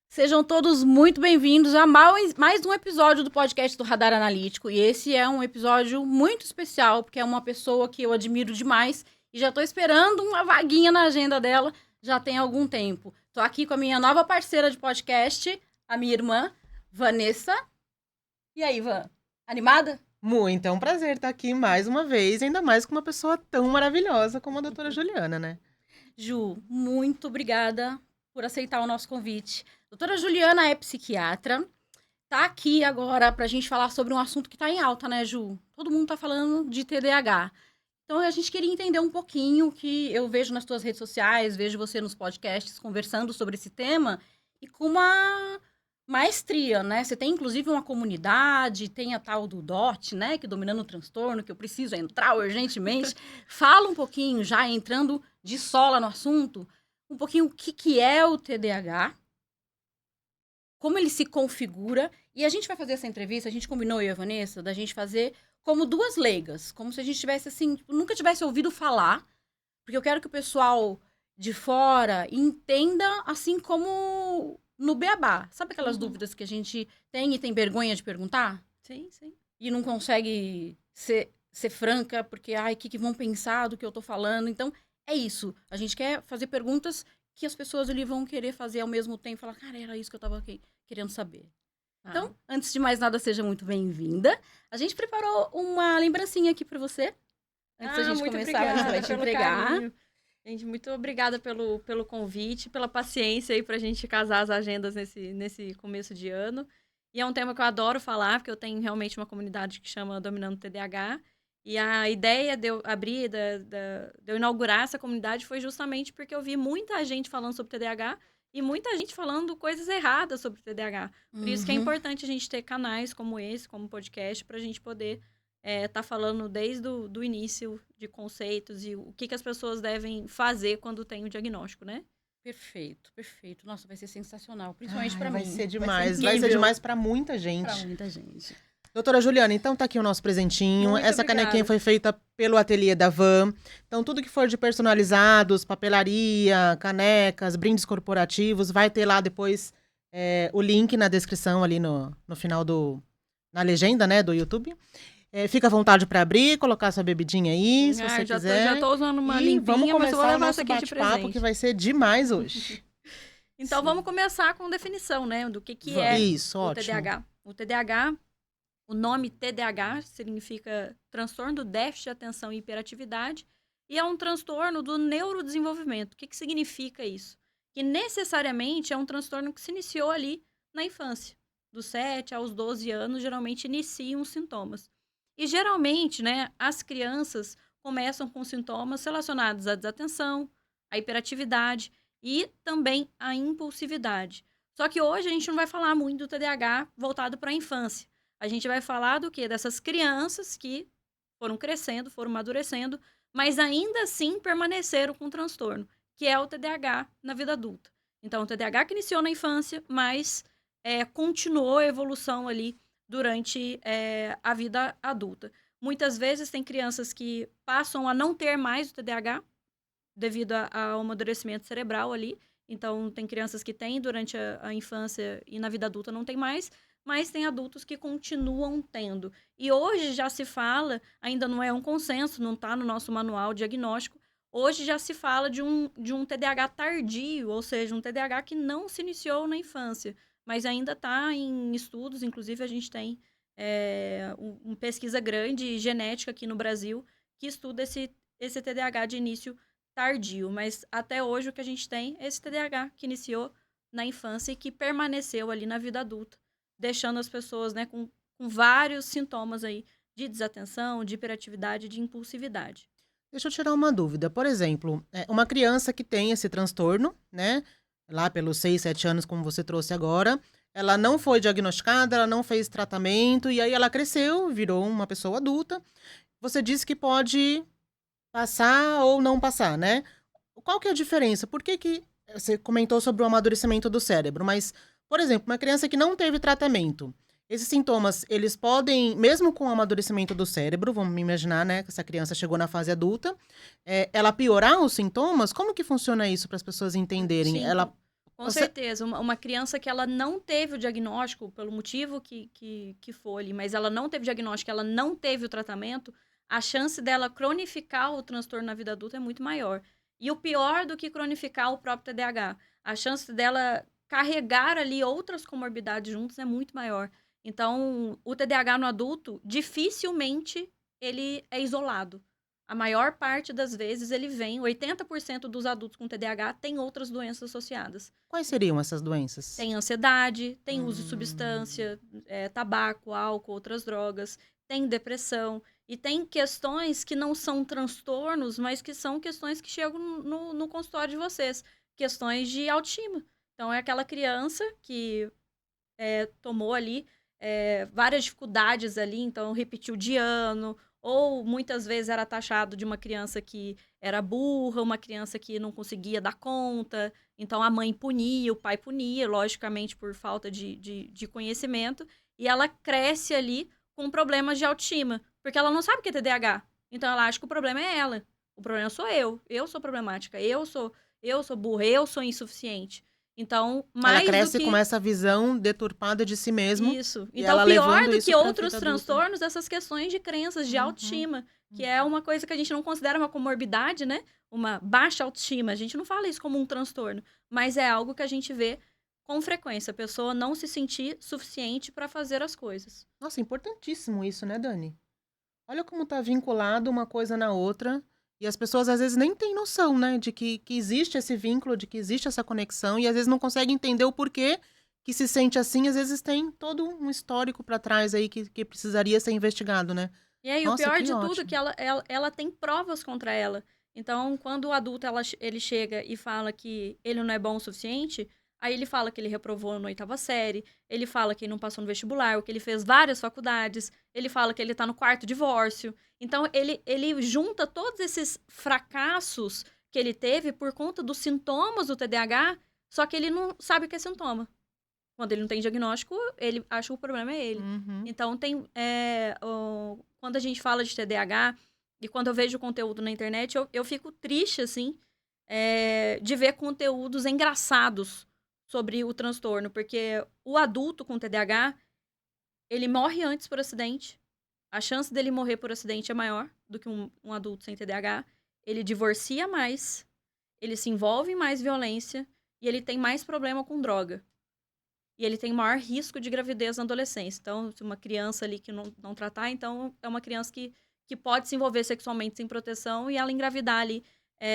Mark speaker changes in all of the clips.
Speaker 1: Sejam todos muito bem-vindos a mais um episódio do podcast do Radar Analítico. E esse é um episódio muito especial, porque é uma pessoa que eu admiro demais e já estou esperando uma vaguinha na agenda dela já tem algum tempo. Estou aqui com a minha nova parceira de podcast, a minha irmã, Vanessa. E aí, Van? Animada?
Speaker 2: Muito, é um prazer estar aqui mais uma vez, ainda mais com uma pessoa tão maravilhosa como a doutora Juliana, né?
Speaker 1: Ju, muito obrigada por aceitar o nosso convite. Doutora Juliana é psiquiatra, tá aqui agora pra gente falar sobre um assunto que tá em alta, né, Ju? Todo mundo tá falando de TDAH. Então, a gente queria entender um pouquinho, que eu vejo nas tuas redes sociais, vejo você nos podcasts conversando sobre esse tema, e com uma maestria, né? Você tem, inclusive, uma comunidade, tem a tal do DOT, né? Que dominando o transtorno, que eu preciso entrar urgentemente. Fala um pouquinho, já entrando de sola no assunto, um pouquinho o que é o TDAH, como ele se configura. E a gente vai fazer essa entrevista, a gente combinou, eu e a Vanessa, da gente fazer como duas leigas, como se a gente tivesse, assim, nunca tivesse ouvido falar, porque eu quero que o pessoal de fora entenda, assim como no beabá. Sabe aquelas dúvidas que a gente tem e tem vergonha de perguntar?
Speaker 3: Sim, sim.
Speaker 1: E não consegue ser franca, porque, ai, o que vão pensar do que eu tô falando? Então, é isso. A gente quer fazer perguntas que as pessoas ali vão querer fazer ao mesmo tempo. Falar, cara, era isso que eu tava querendo saber. Então, antes de mais nada, seja muito bem-vinda. A gente preparou uma lembrancinha aqui para você. Antes da gente
Speaker 3: muito
Speaker 1: começar, a gente vai te entregar.
Speaker 3: Carinho. Gente, muito obrigada pelo convite, pela paciência aí pra gente casar as agendas nesse começo de ano. E é um tema que eu adoro falar, porque eu tenho realmente uma comunidade que chama Dominando TDAH. E a ideia de eu abrir, de eu inaugurar essa comunidade foi justamente porque eu vi muita gente falando sobre TDAH e muita gente falando coisas erradas sobre TDAH. Por isso que é importante a gente ter canais como esse, como podcast, para a gente poder tá falando desde o início de conceitos e o que as pessoas devem fazer quando tem o diagnóstico, né?
Speaker 1: Perfeito, perfeito. Nossa, vai ser sensacional, principalmente para mim.
Speaker 2: Vai ser demais, vai ser demais para muita gente.
Speaker 1: Para muita gente.
Speaker 2: Doutora Juliana, então tá aqui o nosso presentinho.
Speaker 3: Muito
Speaker 2: Essa
Speaker 3: obrigada.
Speaker 2: canequinha foi feita pelo ateliê da Van. Então, tudo que for de personalizados, papelaria, canecas, brindes corporativos, vai ter lá depois o link na descrição ali no final na legenda, né, do YouTube. Fica à vontade para abrir, colocar sua bebidinha aí, se você quiser.
Speaker 3: Já tô usando uma
Speaker 2: E vamos
Speaker 3: limpinha, mas eu vou
Speaker 2: começar o
Speaker 3: levar
Speaker 2: nosso
Speaker 3: essa aqui de
Speaker 2: bate-papo,
Speaker 3: presente.
Speaker 2: que vai ser demais hoje.
Speaker 3: Então, vamos começar com definição, né? Do que é
Speaker 2: Isso,
Speaker 3: o
Speaker 2: ótimo.
Speaker 3: TDAH. O TDAH, o nome TDAH significa transtorno do déficit de atenção e hiperatividade, e é um transtorno do neurodesenvolvimento. O que significa isso? Que necessariamente é um transtorno que se iniciou ali na infância. Dos 7 aos 12 anos, geralmente iniciam os sintomas. E geralmente, né, as crianças começam com sintomas relacionados à desatenção, à hiperatividade e também à impulsividade. Só que hoje a gente não vai falar muito do TDAH voltado para a infância. A gente vai falar do quê? Dessas crianças que foram crescendo, foram amadurecendo, mas ainda assim permaneceram com o transtorno, que é o TDAH na vida adulta. Então, o TDAH que iniciou na infância, mas continuou a evolução ali durante a vida adulta. Muitas vezes tem crianças que passam a não ter mais o TDAH devido ao amadurecimento cerebral ali. Então, tem crianças que têm durante a infância e na vida adulta não tem mais, mas tem adultos que continuam tendo. E hoje já se fala, ainda não é um consenso, não está no nosso manual diagnóstico, hoje já se fala de um TDAH tardio, ou seja, um TDAH que não se iniciou na infância, mas ainda está em estudos. Inclusive, a gente tem uma pesquisa grande, genética aqui no Brasil, que estuda esse TDAH de início tardio. Mas até hoje o que a gente tem é esse TDAH que iniciou na infância e que permaneceu ali na vida adulta, deixando as pessoas, né, com vários sintomas aí de desatenção, de hiperatividade, de impulsividade.
Speaker 2: Deixa eu tirar uma dúvida. Por exemplo, uma criança que tem esse transtorno, né? lá pelos 6, 7 anos, como você trouxe agora, ela não foi diagnosticada, ela não fez tratamento, e aí ela cresceu, virou uma pessoa adulta. Você disse que pode passar ou não passar, né? Qual que é a diferença? Por que que você comentou sobre o amadurecimento do cérebro, mas, por exemplo, uma criança que não teve tratamento, esses sintomas, eles podem, mesmo com o amadurecimento do cérebro, vamos imaginar, né, que essa criança chegou na fase adulta, ela piorar os sintomas? Como que funciona isso para as pessoas entenderem?
Speaker 3: Sim,
Speaker 2: Ela,
Speaker 3: com certeza. Uma criança que ela não teve o diagnóstico, pelo motivo que for ali, mas ela não teve o diagnóstico, ela não teve o tratamento, a chance dela cronificar o transtorno na vida adulta é muito maior. E o pior do que cronificar o próprio TDAH, a chance dela carregar ali outras comorbidades juntos é muito maior. Então, o TDAH no adulto, dificilmente ele é isolado. A maior parte das vezes ele vem, 80% dos adultos com TDAH tem outras doenças associadas.
Speaker 2: quais seriam essas doenças?
Speaker 3: Tem ansiedade, tem uso de substância, tabaco, álcool, outras drogas, tem depressão. E tem questões que não são transtornos, mas que são questões que chegam no consultório de vocês. Questões de autoestima. Então, é aquela criança que tomou ali várias dificuldades ali, então repetiu de ano, ou muitas vezes era taxado de uma criança que era burra, uma criança que não conseguia dar conta, então a mãe punia, o pai punia, logicamente por falta de conhecimento, e ela cresce ali com problemas de autoestima, porque ela não sabe o que é TDAH, então ela acha que o problema é ela, o problema sou eu sou problemática, eu sou burra, eu sou insuficiente. Então, mais
Speaker 2: Ela cresce
Speaker 3: do que...
Speaker 2: com essa visão deturpada de si mesmo.
Speaker 3: Isso.
Speaker 2: E
Speaker 3: Então,
Speaker 2: ela
Speaker 3: pior
Speaker 2: levando
Speaker 3: do
Speaker 2: isso
Speaker 3: que
Speaker 2: pra
Speaker 3: outros
Speaker 2: vida adulta.
Speaker 3: transtornos, essas questões de crenças, de autoestima, que é uma coisa que a gente não considera uma comorbidade, né? Uma baixa autoestima. A gente não fala isso como um transtorno, mas é algo que a gente vê com frequência. A pessoa não se sentir suficiente para fazer as coisas.
Speaker 2: Nossa, importantíssimo isso, né, Dani? Olha como tá vinculado uma coisa na outra. E as pessoas às vezes nem têm noção, né, de que existe esse vínculo, de que existe essa conexão, e às vezes não conseguem entender o porquê que se sente assim. Às vezes tem todo um histórico para trás aí que precisaria ser investigado, né?
Speaker 3: E aí,
Speaker 2: Nossa,
Speaker 3: o pior
Speaker 2: que
Speaker 3: de tudo é
Speaker 2: ótimo.
Speaker 3: que ela tem provas contra ela. Então, quando o adulto ele chega e fala que ele não é bom o suficiente, aí ele fala que ele reprovou na 8ª série, ele fala que ele não passou no vestibular, que ele fez várias faculdades, ele fala que ele tá no 4º divórcio. Então, ele junta todos esses fracassos que ele teve por conta dos sintomas do TDAH, só que ele não sabe o que é sintoma. Quando ele não tem diagnóstico, ele acha que o problema é ele. Então, quando a gente fala de TDAH, e quando eu vejo conteúdo na internet, eu fico triste, assim, de ver conteúdos engraçados sobre o transtorno. Porque o adulto com TDAH, ele morre antes por acidente. A chance dele morrer por acidente é maior do que um adulto sem TDAH. Ele divorcia mais, ele se envolve em mais violência e ele tem mais problema com droga. E ele tem maior risco de gravidez na adolescência. Então, se uma criança ali que não tratar, então é uma criança que pode se envolver sexualmente sem proteção e ela engravidar ali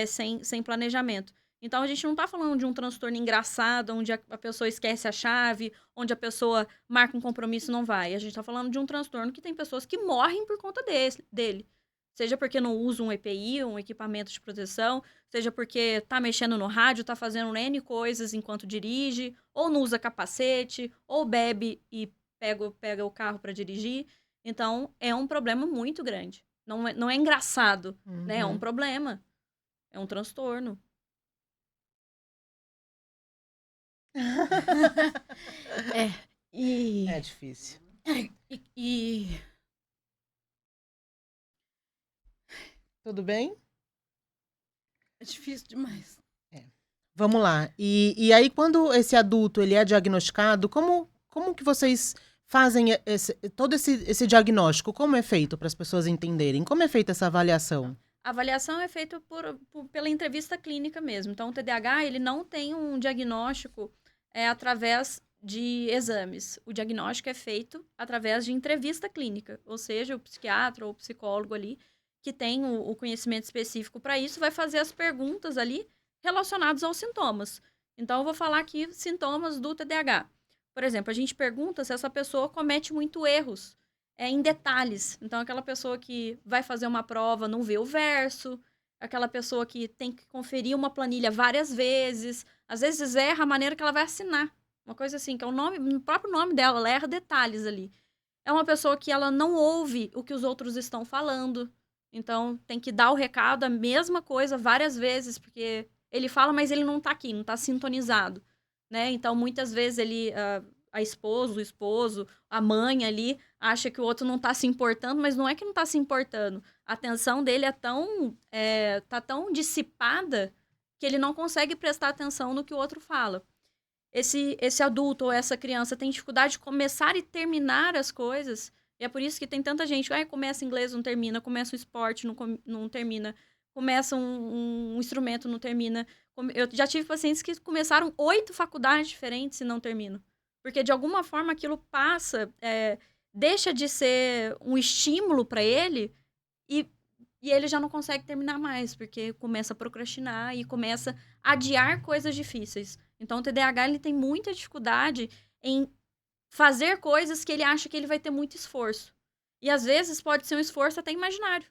Speaker 3: sem planejamento. Então, a gente não está falando de um transtorno engraçado, onde a pessoa esquece a chave, onde a pessoa marca um compromisso e não vai. A gente está falando de um transtorno que tem pessoas que morrem por conta dele. Seja porque não usa um EPI, um equipamento de proteção, seja porque tá mexendo no rádio, tá fazendo N coisas enquanto dirige, ou não usa capacete, ou bebe e pega o carro para dirigir. Então, é um problema muito grande. Não é engraçado, né? É um problema. É um transtorno.
Speaker 2: É difícil. Tudo bem?
Speaker 1: É difícil demais.
Speaker 2: Vamos lá. E aí, quando esse adulto ele é diagnosticado, como que vocês fazem todo esse diagnóstico? Como é feito para as pessoas entenderem? Como é feita essa avaliação?
Speaker 3: A avaliação é feita pela entrevista clínica mesmo. Então, o TDAH, ele não tem um diagnóstico através de exames. O diagnóstico é feito através de entrevista clínica. Ou seja, o psiquiatra ou o psicólogo ali, que tem o conhecimento específico para isso, vai fazer as perguntas ali relacionadas aos sintomas. Então, eu vou falar aqui sintomas do TDAH. Por exemplo, a gente pergunta se essa pessoa comete muito erros em detalhes. Então, aquela pessoa que vai fazer uma prova não vê o verso, aquela pessoa que tem que conferir uma planilha várias vezes, às vezes erra a maneira que ela vai assinar. Uma coisa assim, que é o próprio nome dela, ela erra detalhes ali. É uma pessoa que ela não ouve o que os outros estão falando. Então, tem que dar o recado, a mesma coisa, várias vezes, porque ele fala, mas ele não tá aqui, não tá sintonizado, né? Então, muitas vezes a esposa, o esposo, a mãe ali, acha que o outro não tá se importando, mas não é que não tá se importando. A atenção dele tá tão dissipada que ele não consegue prestar atenção no que o outro fala. Esse adulto ou essa criança tem dificuldade de começar e terminar as coisas. E é por isso que tem tanta gente que começa inglês, não termina, começa um esporte, não termina, começa um instrumento, não termina. Eu já tive pacientes que começaram 8 faculdades diferentes e não terminam. Porque, de alguma forma, aquilo deixa de ser um estímulo para ele e ele já não consegue terminar mais, porque começa a procrastinar e começa a adiar coisas difíceis. Então, o TDAH ele tem muita dificuldade em fazer coisas que ele acha que ele vai ter muito esforço. E, às vezes, pode ser um esforço até imaginário.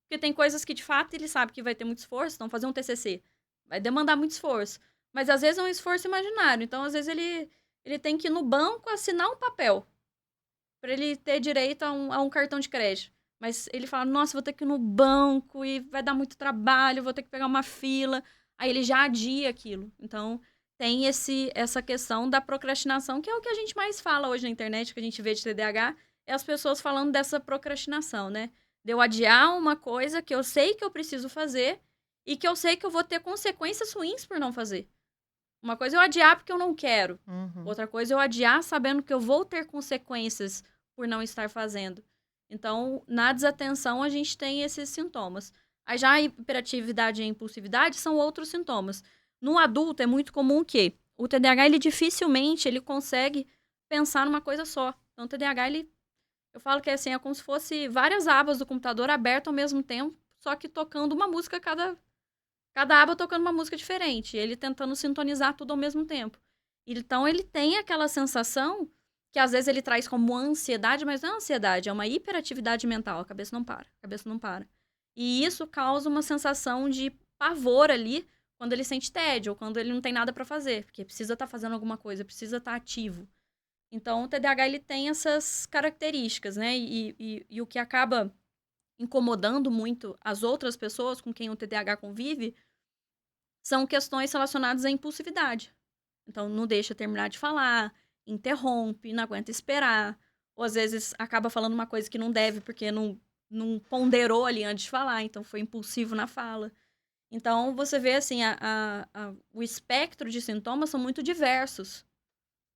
Speaker 3: Porque tem coisas que, de fato, ele sabe que vai ter muito esforço. Então, fazer um TCC vai demandar muito esforço. Mas, às vezes, é um esforço imaginário. Então, às vezes, ele tem que ir no banco assinar um papel para ele ter direito a um cartão de crédito. Mas ele fala, nossa, vou ter que ir no banco e vai dar muito trabalho, vou ter que pegar uma fila. Aí ele já adia aquilo. Então, tem essa questão da procrastinação, que é o que a gente mais fala hoje na internet, que a gente vê de TDAH, é as pessoas falando dessa procrastinação, né? De eu adiar uma coisa que eu sei que eu preciso fazer e que eu sei que eu vou ter consequências ruins por não fazer. Uma coisa é eu adiar porque eu não quero. Outra coisa é eu adiar sabendo que eu vou ter consequências por não estar fazendo. Então, na desatenção, a gente tem esses sintomas. Aí já a hiperatividade e a impulsividade são outros sintomas. No adulto, é muito comum que o TDAH, ele dificilmente ele consegue pensar numa coisa só. Então, o TDAH, eu falo que é como se fosse várias abas do computador abertas ao mesmo tempo, só que tocando uma música, cada aba tocando uma música diferente. Ele tentando sintonizar tudo ao mesmo tempo. Então, ele tem aquela sensação que às vezes ele traz como ansiedade, mas não é ansiedade, é uma hiperatividade mental. A cabeça não para. E isso causa uma sensação de pavor ali quando ele sente tédio ou quando ele não tem nada para fazer, porque precisa estar fazendo alguma coisa, precisa estar ativo. Então, o TDAH ele tem essas características, né? E o que acaba incomodando muito as outras pessoas com quem o TDAH convive são questões relacionadas à impulsividade. Então, não deixa terminar de falar, interrompe, não aguenta esperar, ou às vezes acaba falando uma coisa que não deve porque não ponderou ali antes de falar, então foi impulsivo na fala. Então, você vê assim, o espectro de sintomas são muito diversos.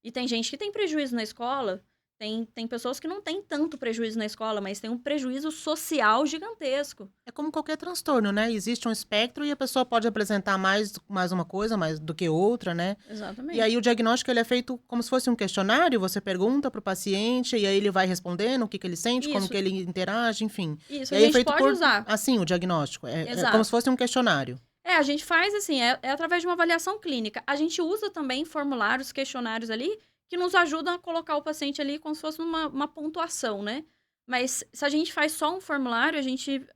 Speaker 3: E tem gente que tem prejuízo na escola, tem pessoas que não têm tanto prejuízo na escola, mas tem um prejuízo social gigantesco.
Speaker 2: É como qualquer transtorno, né? Existe um espectro e a pessoa pode apresentar mais uma coisa mais do que outra, né?
Speaker 3: Exatamente.
Speaker 2: E aí o diagnóstico ele é feito como se fosse um questionário, você pergunta para o paciente e aí ele vai respondendo o que ele sente, como que ele interage, enfim.
Speaker 3: Isso,
Speaker 2: e
Speaker 3: a
Speaker 2: aí
Speaker 3: gente
Speaker 2: é feito
Speaker 3: pode usar.
Speaker 2: Assim, o diagnóstico. É
Speaker 3: Exato.
Speaker 2: como se fosse um questionário.
Speaker 3: A gente faz assim, é através de uma avaliação clínica. A gente usa também formulários, questionários ali, que nos ajudam a colocar o paciente ali como se fosse uma pontuação, né? Mas se a gente faz só um formulário, a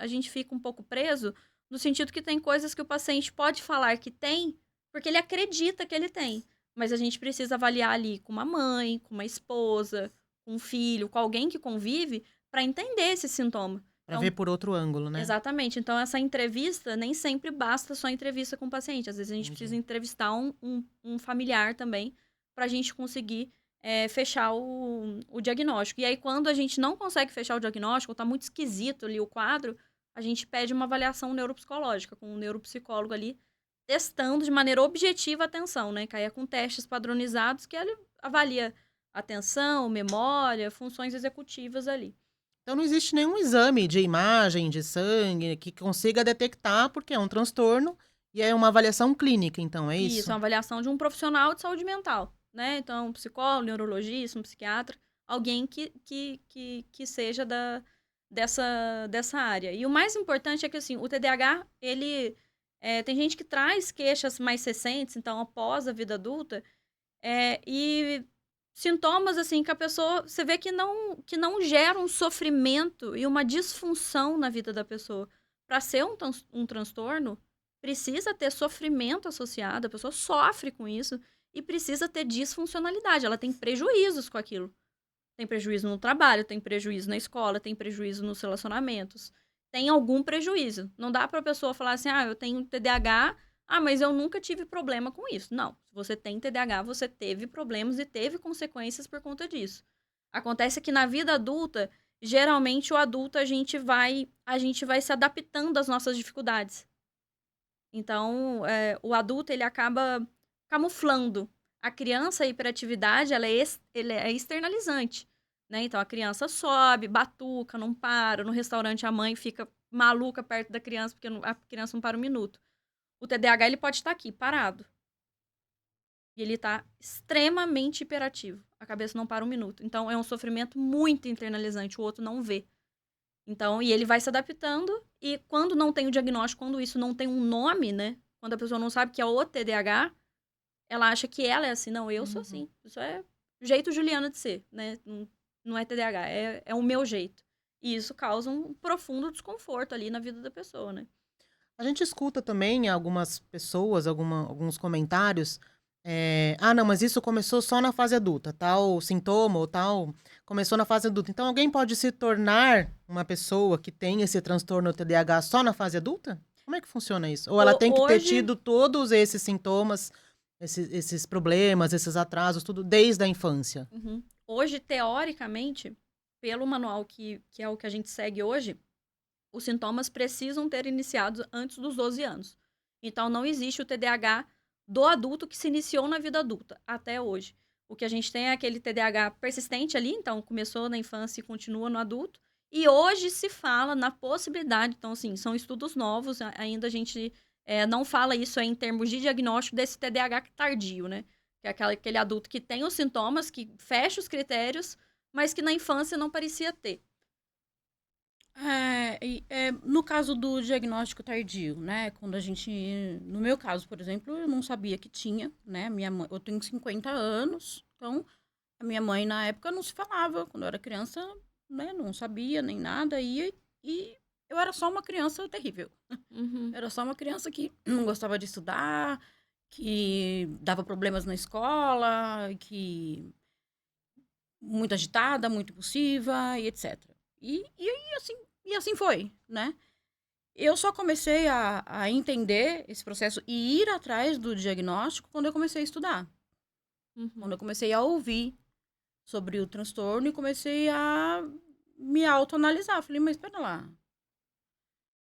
Speaker 3: gente fica um pouco preso, no sentido que tem coisas que o paciente pode falar que tem, porque ele acredita que ele tem. Mas a gente precisa avaliar ali com uma mãe, com uma esposa, com um filho, com alguém que convive, para entender esse sintoma.
Speaker 2: Para ver por outro ângulo, né?
Speaker 3: Exatamente. Então, essa entrevista, nem sempre basta só entrevista com o paciente. Às vezes, a gente precisa entrevistar um familiar também, para a gente conseguir fechar o diagnóstico. E aí, quando a gente não consegue fechar o diagnóstico, está muito esquisito ali o quadro, a gente pede uma avaliação neuropsicológica, com um neuropsicólogo ali, testando de maneira objetiva a atenção, né? Que aí é com testes padronizados que ele avalia atenção, memória, funções executivas ali.
Speaker 2: Então, não existe nenhum exame de imagem, de sangue, que consiga detectar, porque é um transtorno e é uma avaliação clínica, então, é isso?
Speaker 3: Isso, uma avaliação de um profissional de saúde mental, né? Então, um psicólogo, neurologista, um psiquiatra, alguém que seja dessa área. E o mais importante é que, assim, o TDAH, ele... tem gente que traz queixas mais recentes, então, após a vida adulta, e sintomas, assim, que a pessoa... Você vê que não gera um sofrimento e uma disfunção na vida da pessoa. para ser um transtorno, precisa ter sofrimento associado, a pessoa sofre com isso e precisa ter disfuncionalidade, ela tem prejuízos com aquilo. Tem prejuízo no trabalho, tem prejuízo na escola, tem prejuízo nos relacionamentos, tem algum prejuízo. Não dá para a pessoa falar assim, eu tenho TDAH, mas eu nunca tive problema com isso. Não, se você tem TDAH, você teve problemas e teve consequências por conta disso. Acontece que na vida adulta, geralmente o adulto a gente vai se adaptando às nossas dificuldades. Então, o adulto ele acaba camuflando. A criança, a hiperatividade, ela é externalizante, né? Então, a criança sobe, batuca, não para. No restaurante, a mãe fica maluca perto da criança, porque a criança não para um minuto. O TDAH, ele pode estar aqui, parado. E ele está extremamente hiperativo. A cabeça não para um minuto. Então, é um sofrimento muito internalizante. O outro não vê. Então, e ele vai se adaptando. E quando não tem o diagnóstico, quando isso não tem um nome, né? Quando a pessoa não sabe que é o TDAH, ela acha que ela é assim. Não, eu sou assim. Isso é jeito Juliana de ser, né? Não é TDAH, é o meu jeito. E isso causa um profundo desconforto ali na vida da pessoa, né?
Speaker 2: A gente escuta também algumas pessoas, alguns comentários. Não, mas isso começou só na fase adulta, tal sintoma ou tal, começou na fase adulta. Então, alguém pode se tornar uma pessoa que tem esse transtorno TDAH só na fase adulta? Como é que funciona isso? Ou ela tem que ter tido todos esses sintomas, esses problemas, esses atrasos, tudo desde a infância?
Speaker 3: Uhum. Hoje, teoricamente, pelo manual que é o que a gente segue hoje, os sintomas precisam ter iniciado antes dos 12 anos. Então, não existe o TDAH do adulto que se iniciou na vida adulta, até hoje. O que a gente tem é aquele TDAH persistente ali, então começou na infância e continua no adulto. E hoje se fala na possibilidade, então assim, são estudos novos, ainda a gente não fala isso em termos de diagnóstico desse TDAH tardio, né? Que é aquele adulto que tem os sintomas, que fecha os critérios, mas que na infância não parecia ter.
Speaker 1: No caso do diagnóstico tardio, né? Quando a gente, no meu caso, por exemplo, eu não sabia que tinha, né? Minha mãe, eu tenho 50 anos, então a minha mãe na época não se falava. Quando eu era criança, né? Não sabia nem nada e eu era só uma criança terrível.
Speaker 3: Uhum.
Speaker 1: Era só uma criança que não gostava de estudar, que dava problemas na escola, que muito agitada, muito impulsiva e etc. E assim foi, né? Eu só comecei a entender esse processo e ir atrás do diagnóstico quando eu comecei a estudar.
Speaker 3: Uhum.
Speaker 1: Quando eu comecei a ouvir sobre o transtorno e comecei a me autoanalisar. Falei, mas espera lá.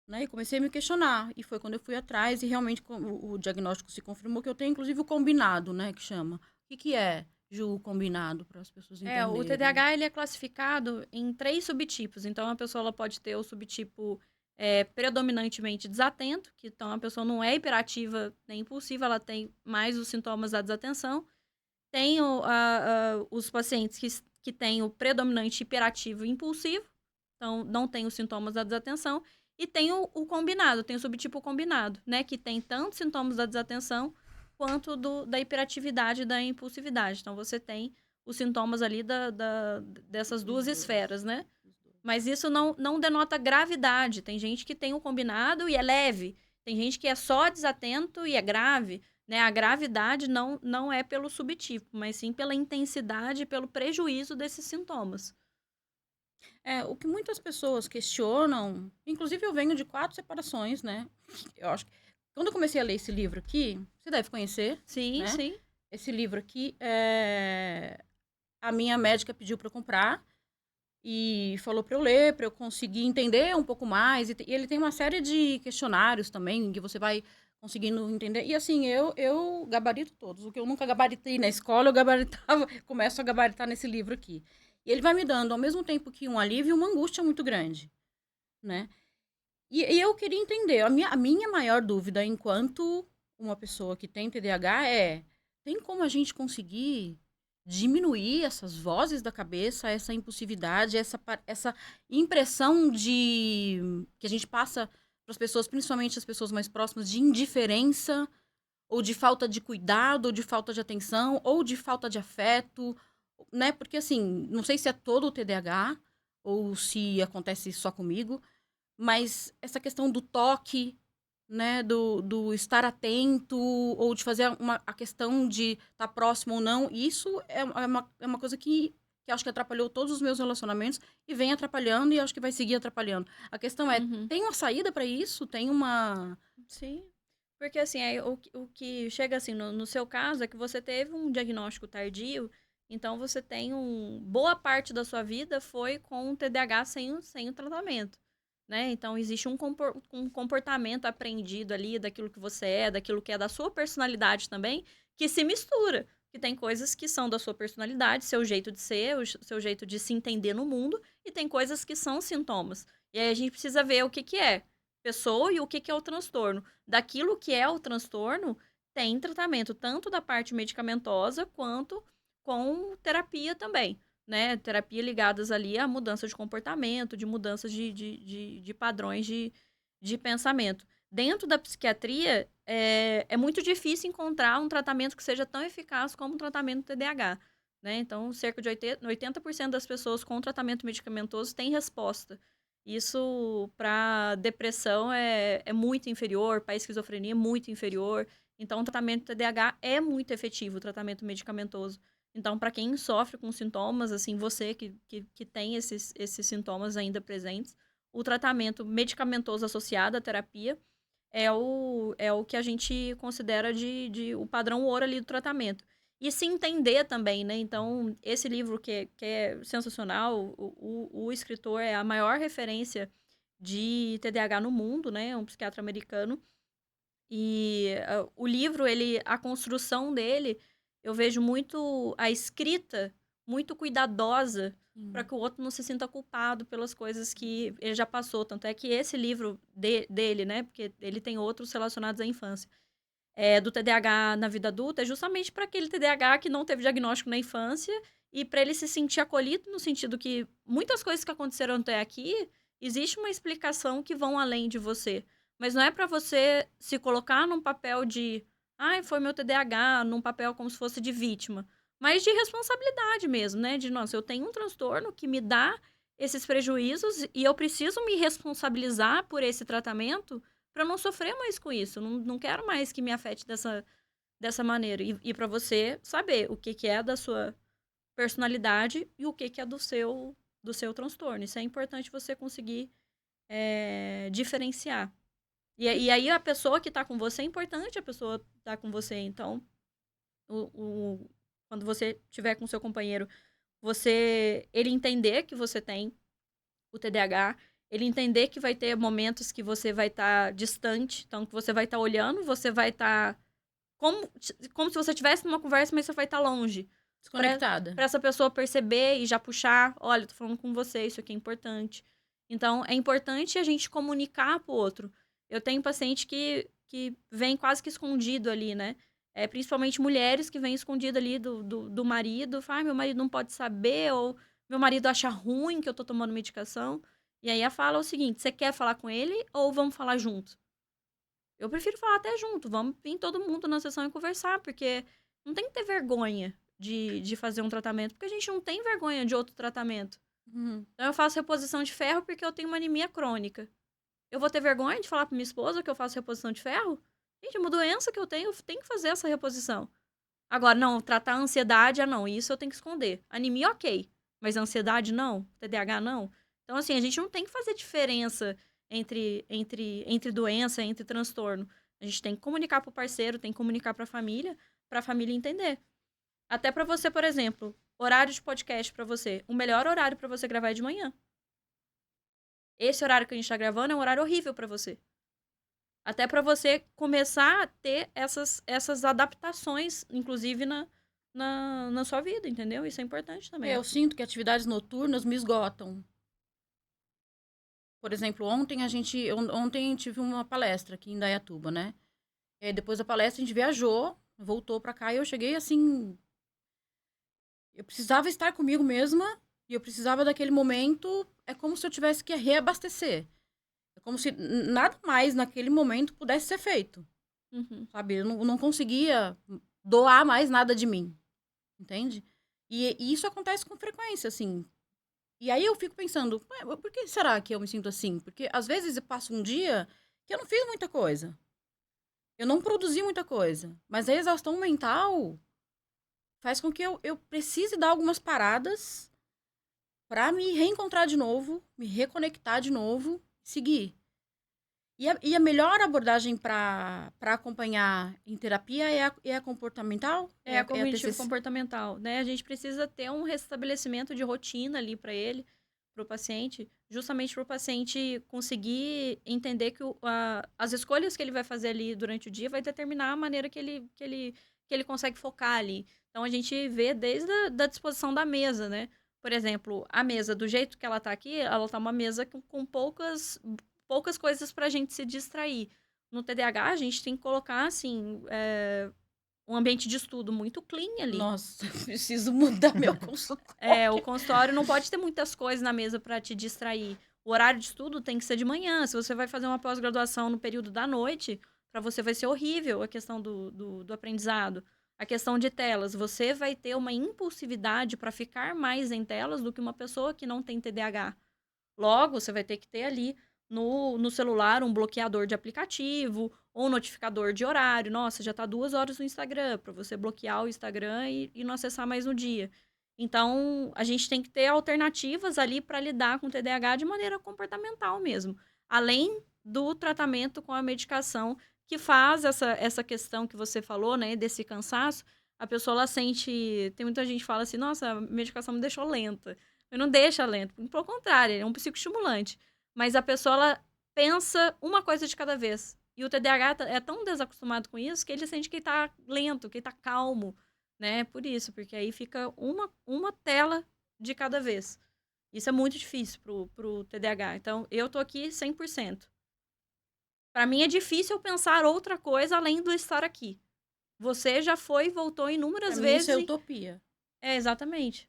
Speaker 1: Né? E comecei a me questionar. E foi quando eu fui atrás e realmente o diagnóstico se confirmou que eu tenho, inclusive, o combinado, né? Que chama. O que é, Ju, combinado, para as pessoas entenderem?
Speaker 3: O TDAH ele é classificado em 3 subtipos. Então, a pessoa ela pode ter o subtipo predominantemente desatento, que então a pessoa não é hiperativa nem impulsiva, ela tem mais os sintomas da desatenção. Tem os pacientes que têm o predominante hiperativo e impulsivo, então não tem os sintomas da desatenção. E tem o combinado, tem o subtipo combinado, né? Que tem tanto sintomas da desatenção quanto da hiperatividade e da impulsividade. Então, você tem os sintomas ali dessas duas esferas, né? Mas isso não denota gravidade. Tem gente que tem o combinado e é leve. Tem gente que é só desatento e é grave. Né? A gravidade não é pelo subtipo, mas sim pela intensidade e pelo prejuízo desses sintomas.
Speaker 1: O que muitas pessoas questionam, inclusive eu venho de 4 separações, né? Eu acho que quando eu comecei a ler esse livro aqui, você deve conhecer.
Speaker 3: Sim,
Speaker 1: né?
Speaker 3: sim.
Speaker 1: Esse livro aqui, a minha médica pediu para eu comprar e falou para eu ler, para eu conseguir entender um pouco mais. E ele tem uma série de questionários também, que você vai conseguindo entender. E assim, eu gabarito todos. O que eu nunca gabaritei na escola, começo a gabaritar nesse livro aqui. E ele vai me dando, ao mesmo tempo que um alívio, uma angústia muito grande, né? E eu queria entender, a minha maior dúvida enquanto uma pessoa que tem TDAH tem como a gente conseguir diminuir essas vozes da cabeça, essa impulsividade, essa impressão que a gente passa para as pessoas, principalmente as pessoas mais próximas, de indiferença, ou de falta de cuidado, ou de falta de atenção, ou de falta de afeto, né? Porque, assim, não sei se é todo o TDAH ou se acontece só comigo, mas essa questão do toque, né, do estar atento, ou de fazer a questão de estar próximo ou não, isso é uma coisa que acho que atrapalhou todos os meus relacionamentos e vem atrapalhando e acho que vai seguir atrapalhando. A questão é,
Speaker 3: Uhum.
Speaker 1: tem uma saída para isso? Tem uma...
Speaker 3: Sim. Porque, assim, o que chega, assim, no seu caso é que você teve um diagnóstico tardio, então você tem boa parte da sua vida foi com TDAH sem o tratamento, né? Então, existe um comportamento aprendido ali daquilo que você daquilo que é da sua personalidade também, que se mistura. Que tem coisas que são da sua personalidade, seu jeito de ser, o seu jeito de se entender no mundo, e tem coisas que são sintomas. E aí a gente precisa ver o que é pessoa e o que é o transtorno. Daquilo que é o transtorno, tem tratamento tanto da parte medicamentosa quanto com terapia também, né? Terapia ligadas ali à mudança de comportamento, de mudanças de padrões de pensamento. Dentro da psiquiatria, é muito difícil encontrar um tratamento que seja tão eficaz como o tratamento TDAH. Né? Então, cerca de 80% das pessoas com tratamento medicamentoso têm resposta. Isso para depressão é muito inferior, para esquizofrenia é muito inferior. Então, o tratamento TDAH é muito efetivo, o tratamento medicamentoso. Então, para quem sofre com sintomas, assim, você que tem esses sintomas ainda presentes, o tratamento medicamentoso associado à terapia é o que a gente considera de o padrão ouro ali do tratamento. E se entender também, né? Então, esse livro que é sensacional, o escritor é a maior referência de TDAH no mundo, né? É um psiquiatra americano. E o livro, a construção dele, eu vejo muito a escrita muito cuidadosa para que o outro não se sinta culpado pelas coisas que ele já passou. Tanto é que esse livro dele, né? Porque ele tem outros relacionados à infância. Do TDAH na vida adulta, é justamente para aquele TDAH que não teve diagnóstico na infância e para ele se sentir acolhido no sentido que muitas coisas que aconteceram até aqui, existe uma explicação que vão além de você. Mas não é para você se colocar num papel de, ai, foi meu TDAH, num papel como se fosse de vítima, mas de responsabilidade mesmo, né? De, nossa, eu tenho um transtorno que me dá esses prejuízos e eu preciso me responsabilizar por esse tratamento para não sofrer mais com isso. Não quero mais que me afete dessa maneira. E para você saber o que é da sua personalidade e o que é do seu transtorno. Isso é importante você conseguir diferenciar. E aí a pessoa que está com você, é importante a pessoa estar com você. Então, quando você estiver com seu companheiro, ele entender que você tem o TDAH, ele entender que vai ter momentos que você vai estar distante, então que você vai estar olhando, você vai estar como se você estivesse numa conversa, mas você vai estar longe.
Speaker 1: Desconectada.
Speaker 3: Para essa pessoa perceber e já puxar, olha, eu tô falando com você, isso aqui é importante. Então, é importante a gente comunicar pro outro. Eu tenho paciente que vem quase que escondido ali, né? Principalmente mulheres que vêm escondido ali do marido. Fala, meu marido não pode saber, ou meu marido acha ruim que eu tô tomando medicação. E aí a fala é o seguinte, você quer falar com ele ou vamos falar junto? Eu prefiro falar até junto, vamos vir todo mundo na sessão e conversar, porque não tem que ter vergonha de fazer um tratamento, porque a gente não tem vergonha de outro tratamento.
Speaker 1: Uhum.
Speaker 3: Então eu faço reposição de ferro porque eu tenho uma anemia crônica. Eu vou ter vergonha de falar pra minha esposa que eu faço reposição de ferro? Gente, é uma doença que eu tenho que fazer essa reposição. Agora, não, tratar a ansiedade, não, isso eu tenho que esconder. Anemia, ok, mas ansiedade, não. TDAH, não. Então, assim, a gente não tem que fazer diferença entre doença, entre transtorno. A gente tem que comunicar pro parceiro, tem que comunicar pra família entender. Até pra você, por exemplo, horário de podcast pra você. O melhor horário pra você gravar é de manhã. Esse horário que a gente tá gravando é um horário horrível pra você. Até pra você começar a ter essas adaptações, inclusive na sua vida, entendeu? Isso é importante também.
Speaker 1: Eu sinto que atividades noturnas me esgotam. Por exemplo, ontem tive uma palestra aqui em Indaiatuba, né? Depois da palestra a gente viajou, voltou pra cá e eu cheguei assim... Eu precisava estar comigo mesma e eu precisava daquele momento. É como se eu tivesse que reabastecer. É como se nada mais naquele momento pudesse ser feito.
Speaker 3: Uhum.
Speaker 1: Sabe? Eu não conseguia doar mais nada de mim. Entende? E isso acontece com frequência, assim. E aí eu fico pensando, "Ué, por que será que eu me sinto assim? Porque às vezes eu passo um dia que eu não fiz muita coisa. Eu não produzi muita coisa. Mas a exaustão mental faz com que eu precise dar algumas paradas pra me reencontrar de novo, me reconectar de novo, seguir. E a melhor abordagem para acompanhar em terapia é a comportamental?
Speaker 3: É a
Speaker 1: É a
Speaker 3: cognitivo
Speaker 1: TCC?
Speaker 3: comportamental, né? A gente precisa ter um restabelecimento de rotina ali para ele, para o paciente, justamente para o paciente conseguir entender que as escolhas que ele vai fazer ali durante o dia vai determinar a maneira que ele consegue focar ali. Então a gente vê desde da disposição da mesa, né? Por exemplo, a mesa, do jeito que ela tá aqui, ela tá uma mesa com poucas coisas para a gente se distrair. No TDAH, a gente tem que colocar, assim, um ambiente de estudo muito clean ali.
Speaker 1: Nossa, eu preciso mudar meu
Speaker 3: O
Speaker 1: consultório.
Speaker 3: consultório não pode ter muitas coisas na mesa para te distrair. O horário de estudo tem que ser de manhã. Se você vai fazer uma pós-graduação no período da noite, para você vai ser horrível a questão do aprendizado. A questão de telas. Você vai ter uma impulsividade para ficar mais em telas do que uma pessoa que não tem TDAH. Logo, você vai ter que ter ali no celular um bloqueador de aplicativo ou um notificador de horário. Nossa, já está 2 horas no Instagram, para você bloquear o Instagram e não acessar mais no dia. Então, a gente tem que ter alternativas ali para lidar com o TDAH de maneira comportamental mesmo. Além do tratamento com a medicação, que faz essa questão que você falou, né, desse cansaço. A pessoa, ela sente... Tem muita gente que fala assim, nossa, a medicação me deixou lenta. Mas não deixa lento. Pelo contrário, é um psicoestimulante. Mas a pessoa, ela pensa uma coisa de cada vez. E o TDAH é tão desacostumado com isso que ele sente que ele tá lento, que ele tá calmo, né? Por isso, porque aí fica uma tela de cada vez. Isso é muito difícil pro TDAH. Então, eu tô aqui 100%. Para mim é difícil eu pensar outra coisa além do estar aqui. Você já foi e voltou inúmeras
Speaker 1: Pra mim isso
Speaker 3: vezes.
Speaker 1: é utopia.
Speaker 3: Exatamente.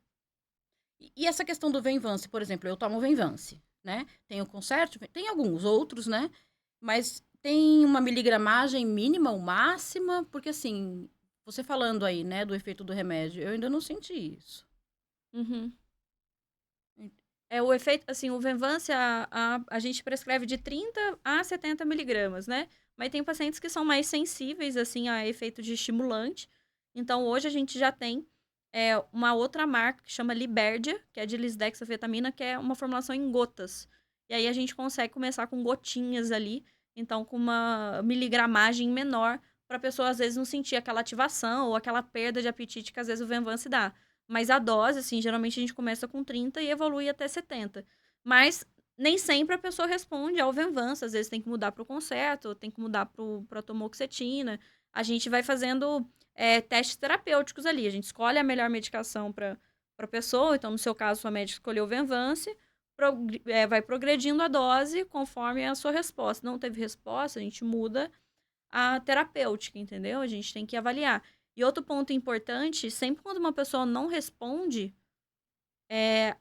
Speaker 1: E essa questão do Venvance, por exemplo, eu tomo Venvance, né? Tem o Concerto, tem alguns outros, né? Mas tem uma miligramagem mínima ou máxima? Porque assim, você falando aí, né, do efeito do remédio, eu ainda não senti isso.
Speaker 3: Uhum. O efeito, assim, o Venvance, a gente prescreve de 30 a 70 miligramas, né? Mas tem pacientes que são mais sensíveis, assim, a efeito de estimulante. Então, hoje a gente já tem uma outra marca que chama Liberdia, que é de lisdexafetamina, que é uma formulação em gotas. E aí a gente consegue começar com gotinhas ali, então com uma miligramagem menor, para a pessoa às vezes não sentir aquela ativação ou aquela perda de apetite que às vezes o Venvance dá. Mas a dose, assim, geralmente a gente começa com 30 e evolui até 70. Mas nem sempre a pessoa responde ao Venvance. Às vezes tem que mudar para o Concerto, tem que mudar para a tomoxetina. A gente vai fazendo testes terapêuticos ali. A gente escolhe a melhor medicação para a pessoa. Então, no seu caso, sua médica escolheu o Venvance. Vai progredindo a dose conforme a sua resposta. Não teve resposta, a gente muda a terapêutica, entendeu? A gente tem que avaliar. E outro ponto importante, sempre quando uma pessoa não responde,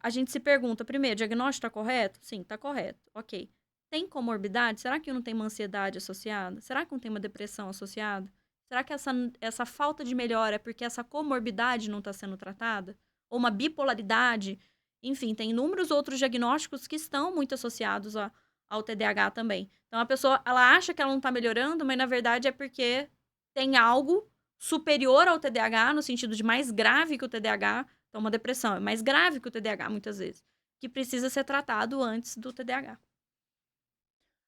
Speaker 3: a gente se pergunta, primeiro, diagnóstico está correto? Sim, está correto. Ok. Tem comorbidade? Será que não tem uma ansiedade associada? Será que não tem uma depressão associada? Será que essa falta de melhora é porque essa comorbidade não está sendo tratada? Ou uma bipolaridade? Enfim, tem inúmeros outros diagnósticos que estão muito associados ao TDAH também. Então, a pessoa, ela acha que ela não está melhorando, mas na verdade é porque tem algo superior ao TDAH, no sentido de mais grave que o TDAH. Então, uma depressão é mais grave que o TDAH, muitas vezes, que precisa ser tratado antes do TDAH.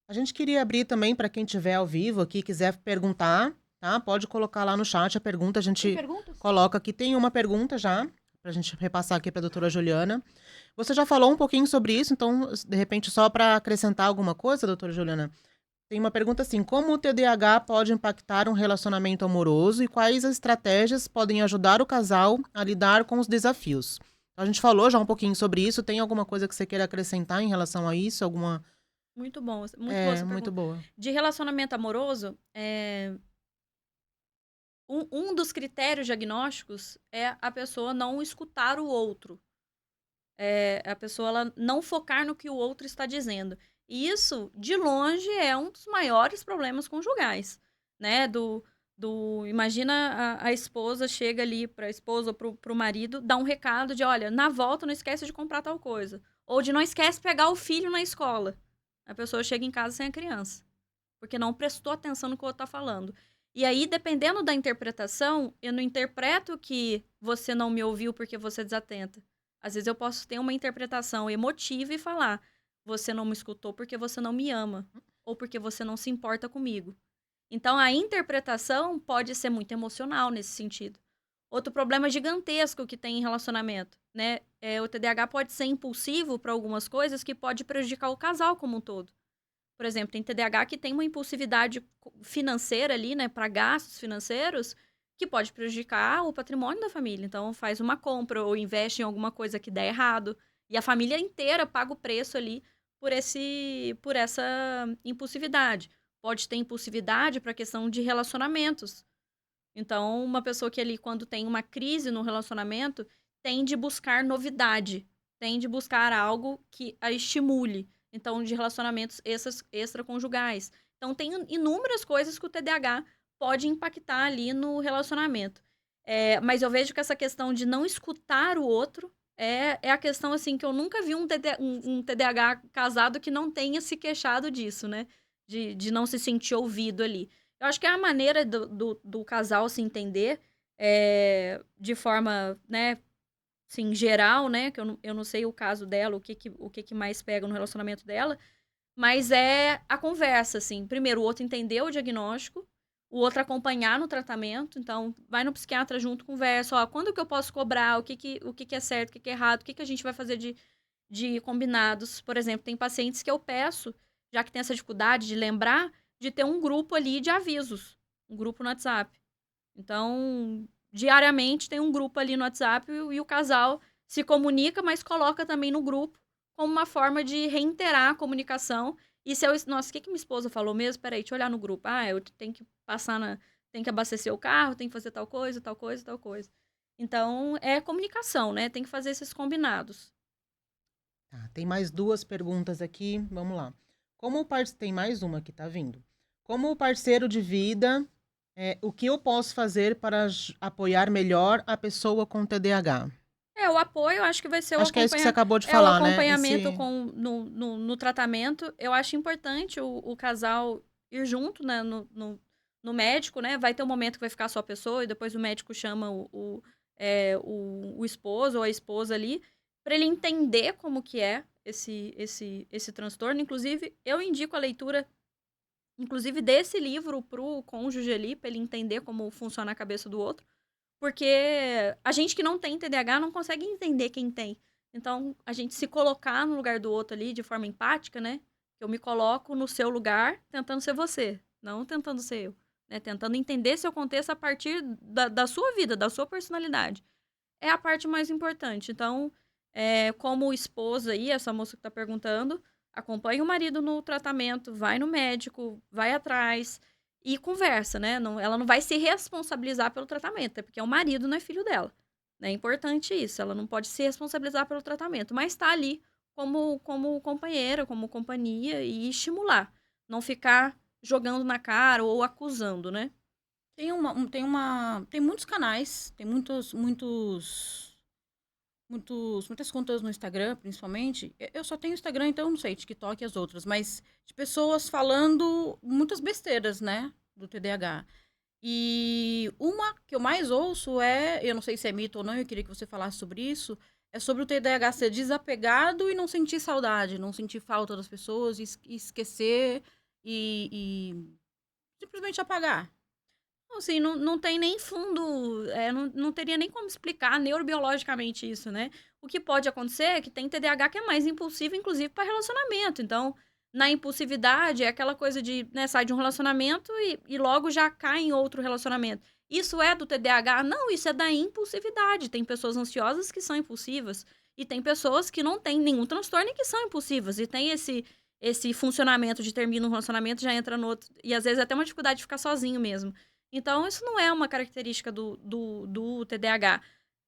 Speaker 2: A gente queria abrir também para quem estiver ao vivo aqui, quiser perguntar, tá? Pode colocar lá no chat a pergunta, a
Speaker 1: Tem
Speaker 2: gente
Speaker 1: perguntas?
Speaker 2: coloca aqui. Tem uma pergunta já, para a gente repassar aqui para a doutora Juliana. Você já falou um pouquinho sobre isso, então, de repente, só para acrescentar alguma coisa, doutora Juliana, tem uma pergunta assim: como o TDAH pode impactar um relacionamento amoroso e quais as estratégias podem ajudar o casal a lidar com os desafios? A gente falou já um pouquinho sobre isso. Tem alguma coisa que você queira acrescentar em relação a isso?
Speaker 3: Muito bom, muito boa essa
Speaker 2: Muito
Speaker 3: pergunta.
Speaker 2: boa.
Speaker 3: De relacionamento amoroso, um dos critérios diagnósticos é a pessoa não escutar o outro. A pessoa ela não focar no que o outro está dizendo. E isso, de longe, é um dos maiores problemas conjugais, né? Imagina a esposa chega ali para a esposa ou para o marido, dá um recado de, olha, na volta não esquece de comprar tal coisa. Ou de não esquece pegar o filho na escola. A pessoa chega em casa sem a criança. Porque não prestou atenção no que o outro tá falando. E aí, dependendo da interpretação, eu não interpreto que você não me ouviu porque você é desatenta. Às vezes eu posso ter uma interpretação emotiva e falar: você não me escutou porque você não me ama. Ou porque você não se importa comigo. Então, a interpretação pode ser muito emocional nesse sentido. Outro problema gigantesco que tem em relacionamento, né? O TDAH pode ser impulsivo para algumas coisas que pode prejudicar o casal como um todo. Por exemplo, tem TDAH que tem uma impulsividade financeira ali, né, para gastos financeiros, que pode prejudicar o patrimônio da família. Então, faz uma compra ou investe em alguma coisa que dá errado, e a família inteira paga o preço ali por essa impulsividade. Pode ter impulsividade para a questão de relacionamentos. Então, uma pessoa que ali, quando tem uma crise no relacionamento, tende a buscar novidade, tende a buscar algo que a estimule. Então, de relacionamentos extraconjugais. Então, tem inúmeras coisas que o TDAH pode impactar ali no relacionamento. Mas eu vejo que essa questão de não escutar o outro é a questão, assim, que eu nunca vi um TDAH casado que não tenha se queixado disso, né? De não se sentir ouvido ali. Eu acho que é a maneira do casal se entender de forma, né, assim, geral, né? Que eu não sei o caso dela, o que mais pega no relacionamento dela, mas é a conversa, assim. Primeiro, o outro entender o diagnóstico, o outro acompanhar no tratamento. Então, vai no psiquiatra junto, conversa. Ó, quando que eu posso cobrar? O que é certo, o que é errado? O que a gente vai fazer de combinados? Por exemplo, tem pacientes que eu peço, já que tem essa dificuldade de lembrar, de ter um grupo ali de avisos. Um grupo no WhatsApp. Então, diariamente tem um grupo ali no WhatsApp e o casal se comunica, mas coloca também no grupo como uma forma de reiterar a comunicação. E se eu... Nossa, o que minha esposa falou mesmo? Peraí, deixa eu olhar no grupo. Ah, eu tenho que Tem que abastecer o carro, tem que fazer tal coisa, tal coisa, tal coisa. Então, é comunicação, né? Tem que fazer esses combinados.
Speaker 2: Tá, tem mais 2 perguntas aqui, vamos lá. Tem mais uma que tá vindo. Como parceiro de vida, o que eu posso fazer para apoiar melhor a pessoa com TDAH?
Speaker 3: O apoio, eu acho que vai ser
Speaker 2: Acho que é isso que você acabou de
Speaker 3: o
Speaker 2: falar, né?
Speaker 3: acompanhamento no tratamento. Eu acho importante o casal ir junto, né, no médico, né? Vai ter um momento que vai ficar só a pessoa e depois o médico chama o esposo ou a esposa ali para ele entender como que é esse transtorno. Inclusive, eu indico a leitura, inclusive, desse livro pro cônjuge ali, para ele entender como funciona a cabeça do outro. Porque a gente que não tem TDAH não consegue entender quem tem. Então, a gente se colocar no lugar do outro ali de forma empática, né? Eu me coloco no seu lugar tentando ser você, não tentando ser eu. Né? Tentando entender seu contexto a partir da sua vida, da sua personalidade. É a parte mais importante. Então, como esposa aí, essa moça que tá perguntando, acompanha o marido no tratamento, vai no médico, vai atrás e conversa, né? Ela não vai se responsabilizar pelo tratamento, porque é o marido, não é filho dela. É importante isso, ela não pode se responsabilizar pelo tratamento, mas tá ali como companheira, como companhia e estimular. Não ficar jogando na cara ou acusando, né?
Speaker 1: Tem muitos canais, tem muitas contas no Instagram, principalmente. Eu só tenho Instagram, então eu não sei, TikTok e as outras, mas de pessoas falando muitas besteiras, né, do TDAH. E uma que eu mais ouço eu não sei se é mito ou não, eu queria que você falasse sobre isso, é sobre o TDAH ser desapegado e não sentir saudade, não sentir falta das pessoas, esquecer e simplesmente apagar.
Speaker 3: Assim, não tem nem fundo, não teria nem como explicar neurobiologicamente isso, né? O que pode acontecer é que tem TDAH que é mais impulsivo, inclusive para relacionamento. Então, na impulsividade, é aquela coisa de, né, sai de um relacionamento e logo já cai em outro relacionamento. Isso é do TDAH? Não, isso é da impulsividade. Tem pessoas ansiosas que são impulsivas e tem pessoas que não têm nenhum transtorno e que são impulsivas. E tem esse funcionamento de termina um relacionamento, já entra no outro. E às vezes é até uma dificuldade de ficar sozinho mesmo. Então, isso não é uma característica do TDAH.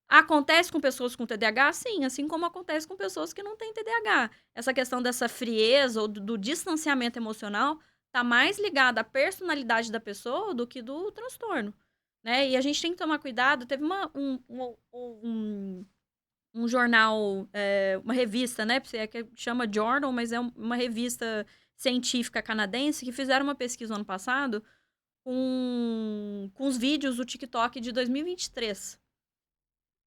Speaker 3: Acontece com pessoas com TDAH? Sim, assim como acontece com pessoas que não têm TDAH. Essa questão dessa frieza ou do distanciamento emocional está mais ligada à personalidade da pessoa do que do transtorno. Né? E a gente tem que tomar cuidado. Teve um um jornal, uma revista, né? Que chama Journal, mas é uma revista científica canadense que fizeram uma pesquisa no ano passado com os vídeos do TikTok de 2023.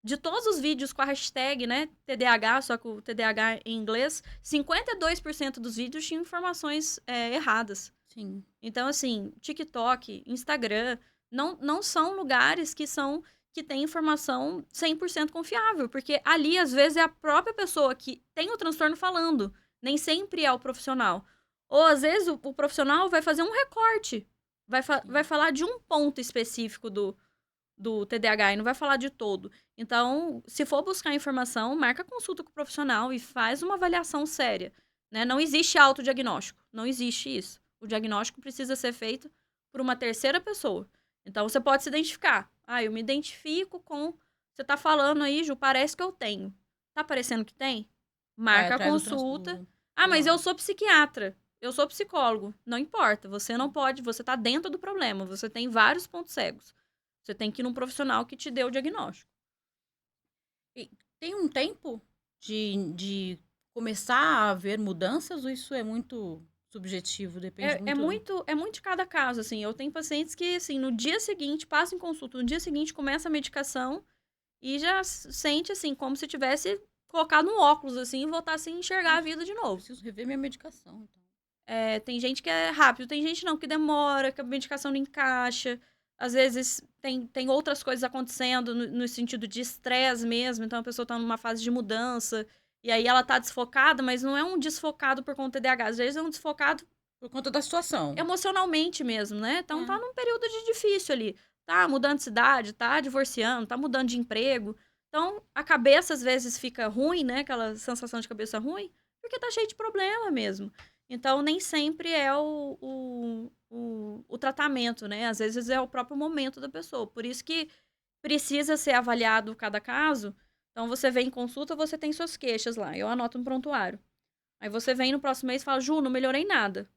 Speaker 3: De todos os vídeos com a hashtag, né, TDAH, só que o TDAH em inglês, 52% dos vídeos tinham informações erradas.
Speaker 1: Sim.
Speaker 3: Então, assim, TikTok, Instagram, não são lugares que têm informação 100% confiável, porque ali, às vezes, é a própria pessoa que tem o transtorno falando, nem sempre é o profissional. Ou, às vezes, o profissional vai fazer um recorte, vai falar de um ponto específico do TDAH e não vai falar de todo. Então, se for buscar informação, marca consulta com o profissional e faz uma avaliação séria, né? Não existe autodiagnóstico, não existe isso. O diagnóstico precisa ser feito por uma terceira pessoa. Então, você pode se identificar. Eu me identifico com... Você tá falando aí, Ju, parece que eu tenho. Tá parecendo que tem? Marca a
Speaker 1: Traz o
Speaker 3: consulta.
Speaker 1: transtorno.
Speaker 3: Mas eu sou psiquiatra. Eu sou psicólogo. Não importa. Você não pode... Você tá dentro do problema. Você tem vários pontos cegos. Você tem que ir num profissional que te dê o diagnóstico.
Speaker 1: E tem um tempo de começar a haver mudanças ou isso é muito subjetivo? Depende muito...
Speaker 3: É muito de cada caso, assim. Eu tenho pacientes que, assim, no dia seguinte, passam em consulta, no dia seguinte começa a medicação e já sente, assim, como se tivesse colocado um óculos, assim, e voltasse a enxergar a vida de novo.
Speaker 1: Preciso rever minha medicação, então.
Speaker 3: Tem gente que é rápido, tem gente não, que demora, que a medicação não encaixa. Às vezes tem outras coisas acontecendo no sentido de estresse mesmo. Então, a pessoa tá numa fase de mudança. E aí, ela tá desfocada, mas não é um desfocado por conta de TDAH. Às vezes, é um desfocado...
Speaker 1: Por conta da situação.
Speaker 3: Emocionalmente mesmo, né? Então, tá num período de difícil ali. Tá mudando de cidade, tá divorciando, tá mudando de emprego. Então, a cabeça, às vezes, fica ruim, né? Aquela sensação de cabeça ruim. Porque tá cheio de problema mesmo. Então, nem sempre é o tratamento, né? Às vezes é o próprio momento da pessoa. Por isso que precisa ser avaliado cada caso. Então, você vem em consulta, você tem suas queixas lá. Eu anoto um prontuário. Aí você vem no próximo mês e fala, Ju, não melhorei nada.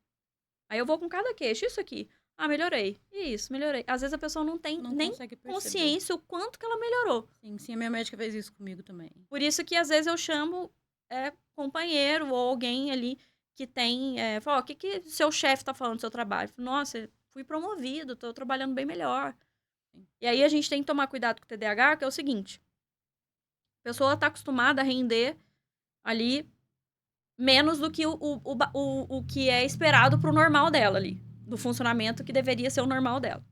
Speaker 3: Aí eu vou com cada queixa. Isso aqui. Melhorei. Isso, melhorei. Às vezes a pessoa não tem nem consciência o quanto que ela melhorou.
Speaker 1: Sim, a minha médica fez isso comigo também.
Speaker 3: Por isso que às vezes eu chamo companheiro ou alguém ali que tem... fala, o que seu chefe tá falando do seu trabalho? Falo, nossa, fui promovido, tô trabalhando bem melhor. Sim. E aí a gente tem que tomar cuidado com o TDAH, que é o seguinte. A pessoa tá acostumada a render ali menos do que o que é esperado pro normal dela ali. Do funcionamento que deveria ser o normal dela.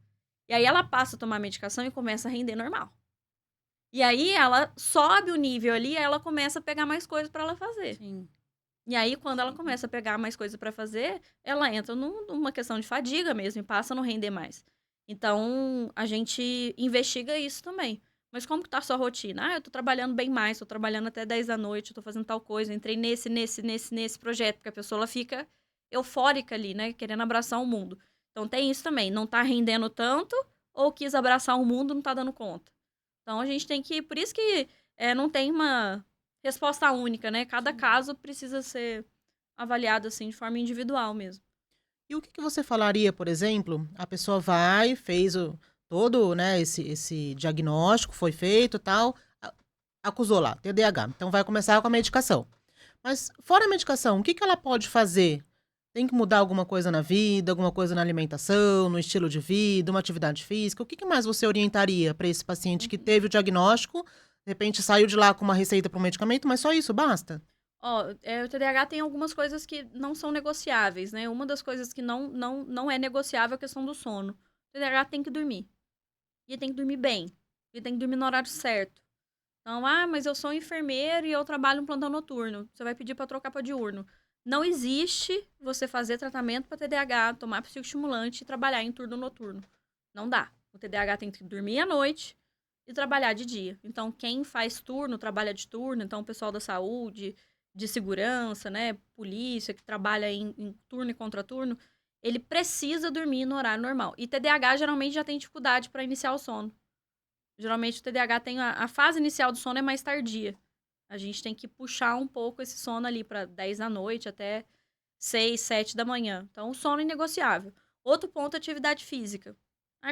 Speaker 3: E aí ela passa a tomar medicação e começa a render normal. E aí ela sobe o nível ali e ela começa a pegar mais coisas para ela fazer.
Speaker 1: Sim.
Speaker 3: E aí, quando ela começa a pegar mais coisas para fazer, ela entra numa questão de fadiga mesmo e passa a não render mais. Então, a gente investiga isso também. Mas como que tá a sua rotina? Eu tô trabalhando bem mais, tô trabalhando até 10 da noite, tô fazendo tal coisa, entrei nesse projeto, porque a pessoa ela fica eufórica ali, né? Querendo abraçar o mundo. Então, tem isso também. Não tá rendendo tanto ou quis abraçar o mundo, não tá dando conta. Então, a gente tem que... Por isso que não tem uma resposta única, né? Cada caso precisa ser avaliado, assim, de forma individual mesmo.
Speaker 2: E o que você falaria, por exemplo, a pessoa vai, fez todo, né, esse diagnóstico, foi feito e tal, acusou lá, TDAH. Então, vai começar com a medicação. Mas, fora a medicação, o que ela pode fazer? Tem que mudar alguma coisa na vida, alguma coisa na alimentação, no estilo de vida, uma atividade física? O que mais você orientaria para esse paciente que teve o diagnóstico, de repente saiu de lá com uma receita para um medicamento, mas só isso basta?
Speaker 3: O TDAH tem algumas coisas que não são negociáveis, né? Uma das coisas que não é negociável é a questão do sono. O TDAH tem que dormir. E tem que dormir bem. E tem que dormir no horário certo. Então, mas eu sou enfermeiro e eu trabalho em plantão noturno. Você vai pedir para trocar para diurno. Não existe você fazer tratamento para TDAH, tomar psicoestimulante e trabalhar em turno noturno. Não dá. O TDAH tem que dormir à noite e trabalhar de dia. Então, quem faz turno, trabalha de turno. Então, o pessoal da saúde, de segurança, né, polícia, que trabalha em turno e contraturno, ele precisa dormir no horário normal. E TDAH geralmente já tem dificuldade para iniciar o sono. Geralmente o TDAH tem a fase inicial do sono é mais tardia. A gente tem que puxar um pouco esse sono ali para 10 da noite até 6, 7 da manhã. Então, o sono é inegociável. Outro ponto é atividade física.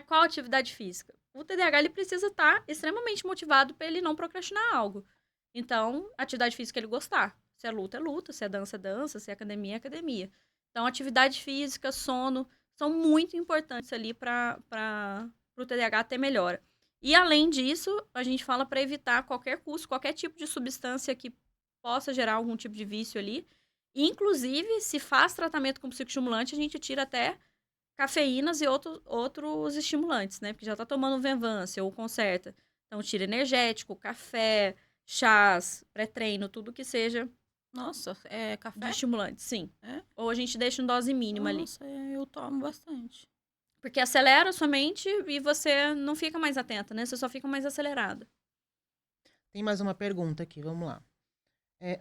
Speaker 3: Qual atividade física? O TDAH ele precisa estar extremamente motivado para ele não procrastinar algo. Então, atividade física ele gostar. Se é luta, é luta. Se é dança, é dança. Se é academia, é academia. Então, atividade física, sono, são muito importantes ali para o TDAH ter melhora. E, além disso, a gente fala para evitar qualquer custo, qualquer tipo de substância que possa gerar algum tipo de vício ali. Inclusive, se faz tratamento com psicoestimulante, a gente tira até cafeínas e outros estimulantes, né? Porque já tá tomando Venvance ou Concerta. Então, tira energético, café, chás, pré-treino, tudo que seja
Speaker 1: Nossa, é
Speaker 3: de
Speaker 1: café?
Speaker 3: estimulante, sim.
Speaker 1: É?
Speaker 3: Ou a gente deixa em dose mínima ali.
Speaker 1: Nossa, eu tomo bastante.
Speaker 3: Porque acelera a sua mente e você não fica mais atenta, né? Você só fica mais acelerada.
Speaker 2: Tem mais uma pergunta aqui, vamos lá.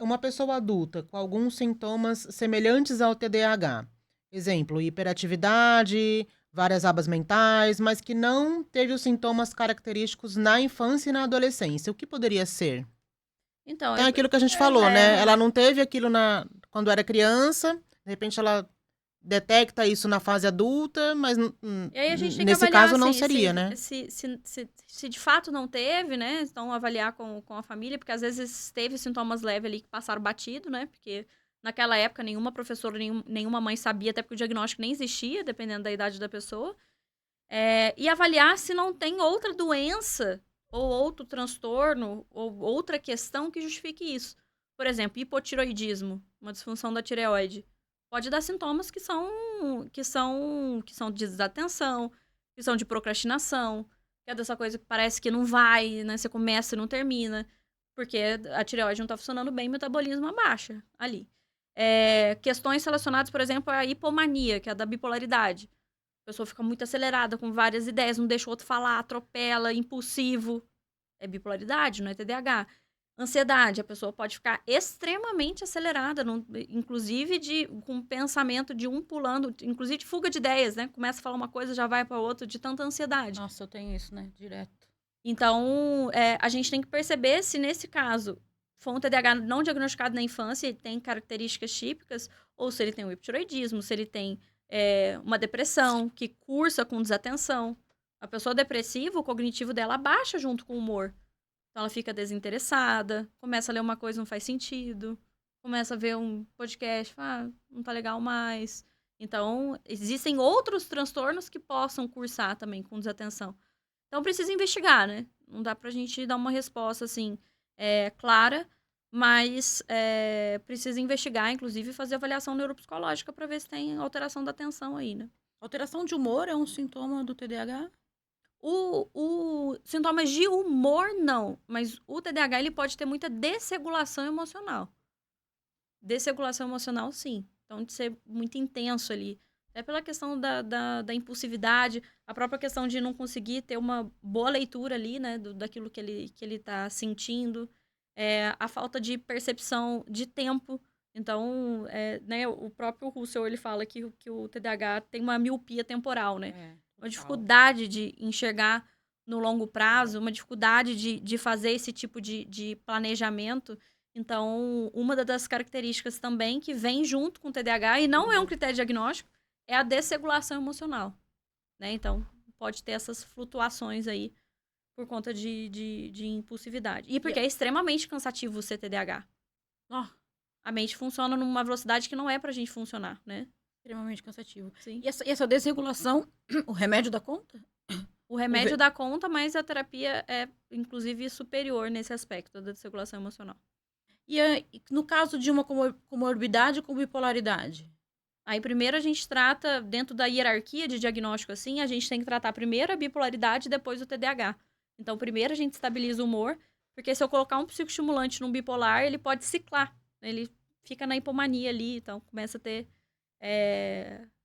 Speaker 2: Uma pessoa adulta com alguns sintomas semelhantes ao TDAH, exemplo, hiperatividade, várias abas mentais, mas que não teve os sintomas característicos na infância e na adolescência, o que poderia ser?
Speaker 3: Então,
Speaker 2: Então, é aquilo que a gente falou, né?
Speaker 3: é,
Speaker 2: Ela não teve aquilo quando era criança, de repente ela detecta isso na fase adulta, mas
Speaker 3: E aí a gente tem que
Speaker 2: nesse
Speaker 3: avaliar,
Speaker 2: caso não
Speaker 3: assim,
Speaker 2: seria, né?
Speaker 3: se de fato não teve, né? Então, avaliar com a família, porque às vezes teve sintomas leves ali que passaram batido, né? Porque naquela época nenhuma professora, nenhuma mãe sabia, até porque o diagnóstico nem existia, dependendo da idade da pessoa. E avaliar se não tem outra doença ou outro transtorno ou outra questão que justifique isso. Por exemplo, hipotiroidismo, uma disfunção da tireoide. Pode dar sintomas que são de desatenção, que são de procrastinação, que é dessa coisa que parece que não vai, né? Você começa e não termina, porque a tireoide não está funcionando bem, o metabolismo abaixa ali. Questões relacionadas, por exemplo, à hipomania, que é a da bipolaridade. A pessoa fica muito acelerada, com várias ideias, não deixa o outro falar, atropela, impulsivo. É bipolaridade, não é TDAH. Ansiedade, a pessoa pode ficar extremamente acelerada, inclusive com o pensamento de um pulando, inclusive de fuga de ideias, né? Começa a falar uma coisa, já vai para outra, de tanta ansiedade.
Speaker 1: Nossa, eu tenho isso, né? Direto.
Speaker 3: Então, a gente tem que perceber se nesse caso for um TDAH não diagnosticado na infância e tem características típicas, ou se ele tem um hipotiroidismo, se ele tem uma depressão que cursa com desatenção. A pessoa depressiva, o cognitivo dela baixa junto com o humor. Então, ela fica desinteressada, começa a ler uma coisa, não faz sentido, começa a ver um podcast, não tá legal mais. Então, existem outros transtornos que possam cursar também com desatenção. Então, precisa investigar, né? Não dá pra gente dar uma resposta, assim, clara, mas precisa investigar, inclusive, fazer avaliação neuropsicológica para ver se tem alteração da atenção aí, né?
Speaker 1: Alteração de humor é um sintoma do TDAH?
Speaker 3: O sintomas de humor, não. Mas o TDAH, ele pode ter muita desregulação emocional. Desregulação emocional, sim. Então, de ser muito intenso ali. Até pela questão da impulsividade, a própria questão de não conseguir ter uma boa leitura ali, né? Daquilo que ele tá sentindo. A falta de percepção de tempo. Então, né, o próprio Russell, ele fala que o TDAH tem uma miopia temporal, né? Uma dificuldade de enxergar no longo prazo, uma dificuldade de fazer esse tipo de planejamento. Então, uma das características também que vem junto com o TDAH, e não é um critério diagnóstico, é a desregulação emocional, né? Então, pode ter essas flutuações aí por conta de impulsividade. E porque é extremamente cansativo o TDAH. A mente funciona numa velocidade que não é pra gente funcionar, né?
Speaker 1: Extremamente cansativo.
Speaker 3: Sim.
Speaker 1: E essa desregulação, o remédio dá conta?
Speaker 3: O remédio dá conta, mas a terapia é, inclusive, superior nesse aspecto da desregulação emocional.
Speaker 1: E no caso de uma comorbidade com bipolaridade?
Speaker 3: Aí, primeiro, a gente trata, dentro da hierarquia de diagnóstico, assim, a gente tem que tratar primeiro a bipolaridade e depois o TDAH. Então, primeiro a gente estabiliza o humor, porque se eu colocar um psicoestimulante num bipolar, ele pode ciclar. Ele fica na hipomania ali, então começa a ter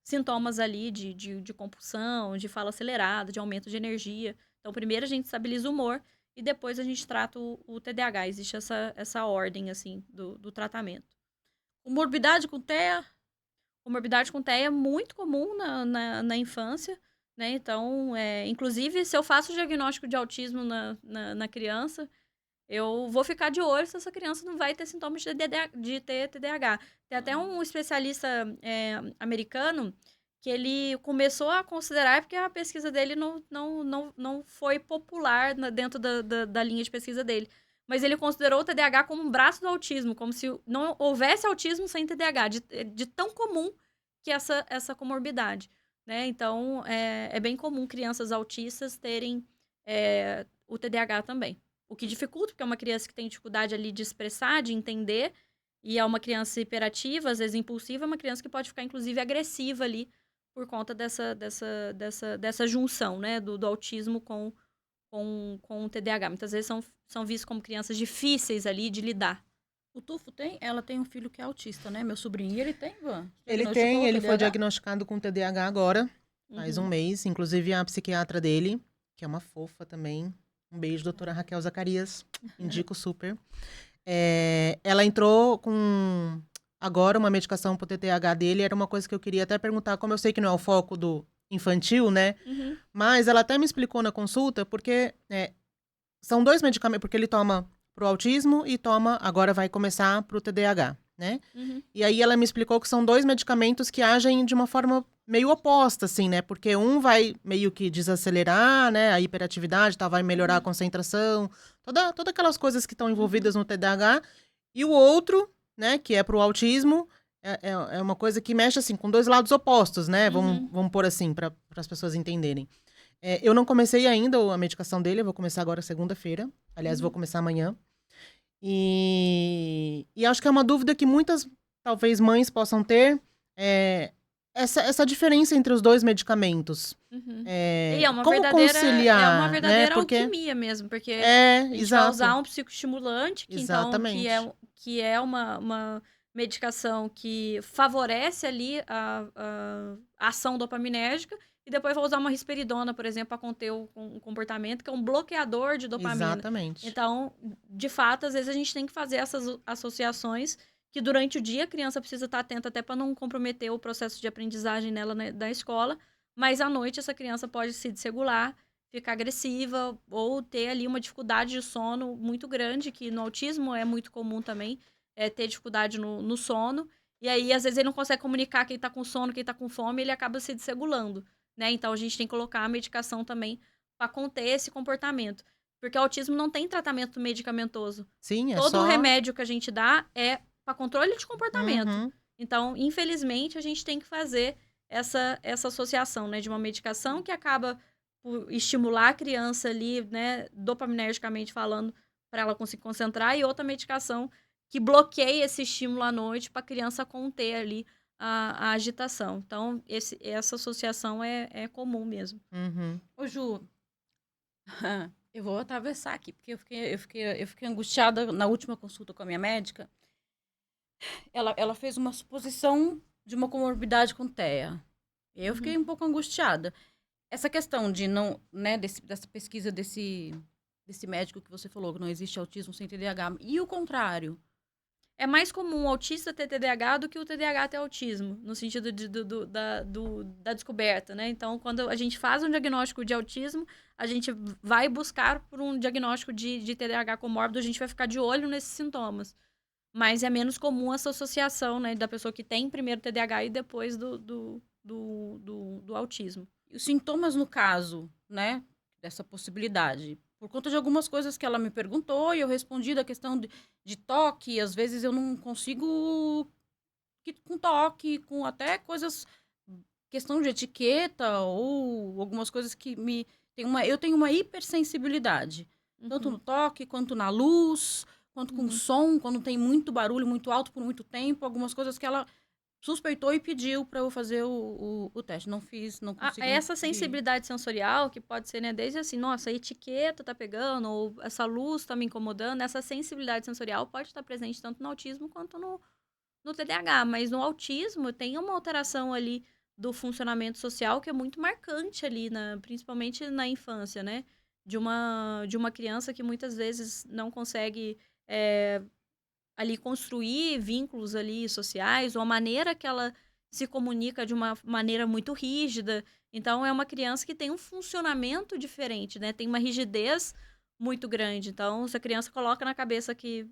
Speaker 3: sintomas ali de compulsão, de fala acelerada, de aumento de energia. Então, primeiro a gente estabiliza o humor e depois a gente trata o TDAH. Existe essa ordem, assim, do tratamento.
Speaker 1: Comorbidade com TEA?
Speaker 3: Comorbidade com TEA é muito comum na infância, né? Então, inclusive, se eu faço o diagnóstico de autismo na criança, eu vou ficar de olho se essa criança não vai ter sintomas de ter TDAH. Tem até um especialista americano que ele começou a considerar, porque a pesquisa dele não foi popular dentro da linha de pesquisa dele. mas ele considerou o TDAH como um braço do autismo, como se não houvesse autismo sem TDAH, de tão comum que essa comorbidade, né? Então, é bem comum crianças autistas terem o TDAH também. O que dificulta, porque é uma criança que tem dificuldade ali de expressar, de entender, e é uma criança hiperativa, às vezes impulsiva, é uma criança que pode ficar, inclusive, agressiva ali, por conta dessa junção, né, do autismo com o TDAH. Muitas vezes são vistos como crianças difíceis ali de lidar.
Speaker 1: O Tufo ela tem um filho que é autista, né? Meu sobrinho. E ele tem, Van?
Speaker 2: Ele tem, ele foi diagnosticado com TDAH agora, faz um mês. Inclusive a psiquiatra dele, que é uma fofa também. Um beijo, doutora Raquel Zacarias. Indico super. Ela entrou com agora uma medicação pro TDAH dele. Era uma coisa que eu queria até perguntar, como eu sei que não é o foco do infantil, né? Mas ela até me explicou na consulta, porque são 2 medicamentos, porque ele toma pro autismo e agora vai começar pro TDAH, né? E aí ela me explicou que são 2 medicamentos que agem de uma forma meio oposta, assim, né? Porque um vai meio que desacelerar, né? A hiperatividade, vai melhorar a concentração, todas aquelas coisas que estão envolvidas no TDAH. E o outro, né, que é pro autismo, é uma coisa que mexe, assim, com 2 lados opostos, né? Vamos pôr assim, para as pessoas entenderem. Eu não comecei ainda a medicação dele, eu vou começar agora segunda-feira. Aliás, vou começar amanhã. E acho que é uma dúvida que muitas, talvez, mães possam ter, essa diferença entre os 2 medicamentos.
Speaker 3: E é uma
Speaker 2: como
Speaker 3: verdadeira,
Speaker 2: conciliar,
Speaker 3: é uma verdadeira
Speaker 2: né? Porque
Speaker 3: alquimia mesmo, porque a gente vai
Speaker 2: exato.
Speaker 3: usar um psicoestimulante, que, então,
Speaker 2: Exatamente.
Speaker 3: que é uma medicação que favorece ali a ação dopaminérgica, e depois vai usar uma risperidona, por exemplo, para conter um comportamento, que é um bloqueador de dopamina.
Speaker 2: Exatamente.
Speaker 3: Então, de fato, às vezes a gente tem que fazer essas associações, que durante o dia a criança precisa estar atenta até para não comprometer o processo de aprendizagem nela da escola, mas à noite essa criança pode se desregular, ficar agressiva ou ter ali uma dificuldade de sono muito grande, que no autismo é muito comum também, ter dificuldade no sono. E aí, às vezes, ele não consegue comunicar quem tá com sono, quem tá com fome, ele acaba se desregulando, né? Então, a gente tem que colocar a medicação também para conter esse comportamento. Porque o autismo não tem tratamento medicamentoso.
Speaker 2: Sim,
Speaker 3: Todo o remédio que a gente dá é para controle de comportamento. Então, infelizmente, a gente tem que fazer essa associação, né? De uma medicação que acaba por estimular a criança ali, né? Dopaminergicamente falando, para ela conseguir concentrar. E outra medicação que bloqueia esse estímulo à noite para a criança conter ali a agitação. Então, essa associação é comum mesmo.
Speaker 1: Ô, Ju, eu vou atravessar aqui, porque eu fiquei angustiada na última consulta com a minha médica. Ela fez uma suposição de uma comorbidade com TEA. Eu fiquei um pouco angustiada. Essa questão de não, né, dessa pesquisa desse médico que você falou, que não existe autismo sem TDAH. E o contrário?
Speaker 3: É mais comum o autista ter TDAH do que o TDAH ter autismo, no sentido da descoberta, né? Então, quando a gente faz um diagnóstico de autismo, a gente vai buscar por um diagnóstico de TDAH comórbido, a gente vai ficar de olho nesses sintomas. Mas é menos comum essa associação, né, da pessoa que tem primeiro TDAH e depois do autismo.
Speaker 1: E os sintomas, no caso, né, dessa possibilidade, por conta de algumas coisas que ela me perguntou e eu respondi da questão de toque, às vezes eu não consigo com toque, com até coisas, questão de etiqueta ou algumas coisas que eu tenho uma hipersensibilidade, tanto no toque quanto na luz, quanto com som, quando tem muito barulho, muito alto por muito tempo, algumas coisas que ela suspeitou e pediu para eu fazer o teste. Não fiz, não consegui.
Speaker 3: Essa sensibilidade sensorial, que pode ser, né, desde assim, nossa, a etiqueta tá pegando, ou essa luz tá me incomodando, essa sensibilidade sensorial pode estar presente tanto no autismo quanto no TDAH. Mas no autismo tem uma alteração ali do funcionamento social que é muito marcante ali, principalmente na infância, né? De uma criança que muitas vezes não consegue ali construir vínculos ali sociais, ou a maneira que ela se comunica de uma maneira muito rígida. Então, é uma criança que tem um funcionamento diferente, né? Tem uma rigidez muito grande. Então, se a criança coloca na cabeça que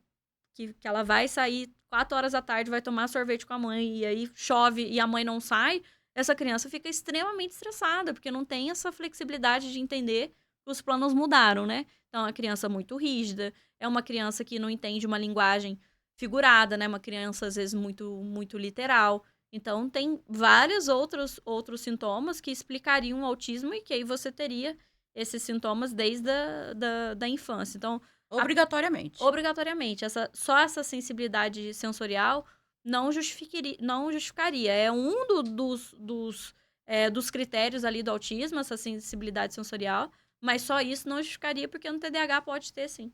Speaker 3: ela vai sair 4 horas da tarde, vai tomar sorvete com a mãe, e aí chove e a mãe não sai, essa criança fica extremamente estressada, porque não tem essa flexibilidade de entender os planos mudaram, né? Então, é uma criança muito rígida, é uma criança que não entende uma linguagem figurada, né? Uma criança, às vezes, muito literal. Então, tem vários outros sintomas que explicariam o autismo e que aí você teria esses sintomas desde da infância. Então,
Speaker 1: Obrigatoriamente.
Speaker 3: obrigatoriamente, só essa sensibilidade sensorial não justificaria. É um dos critérios ali do autismo, essa sensibilidade sensorial, mas só isso não justificaria, porque no TDAH pode ter, sim.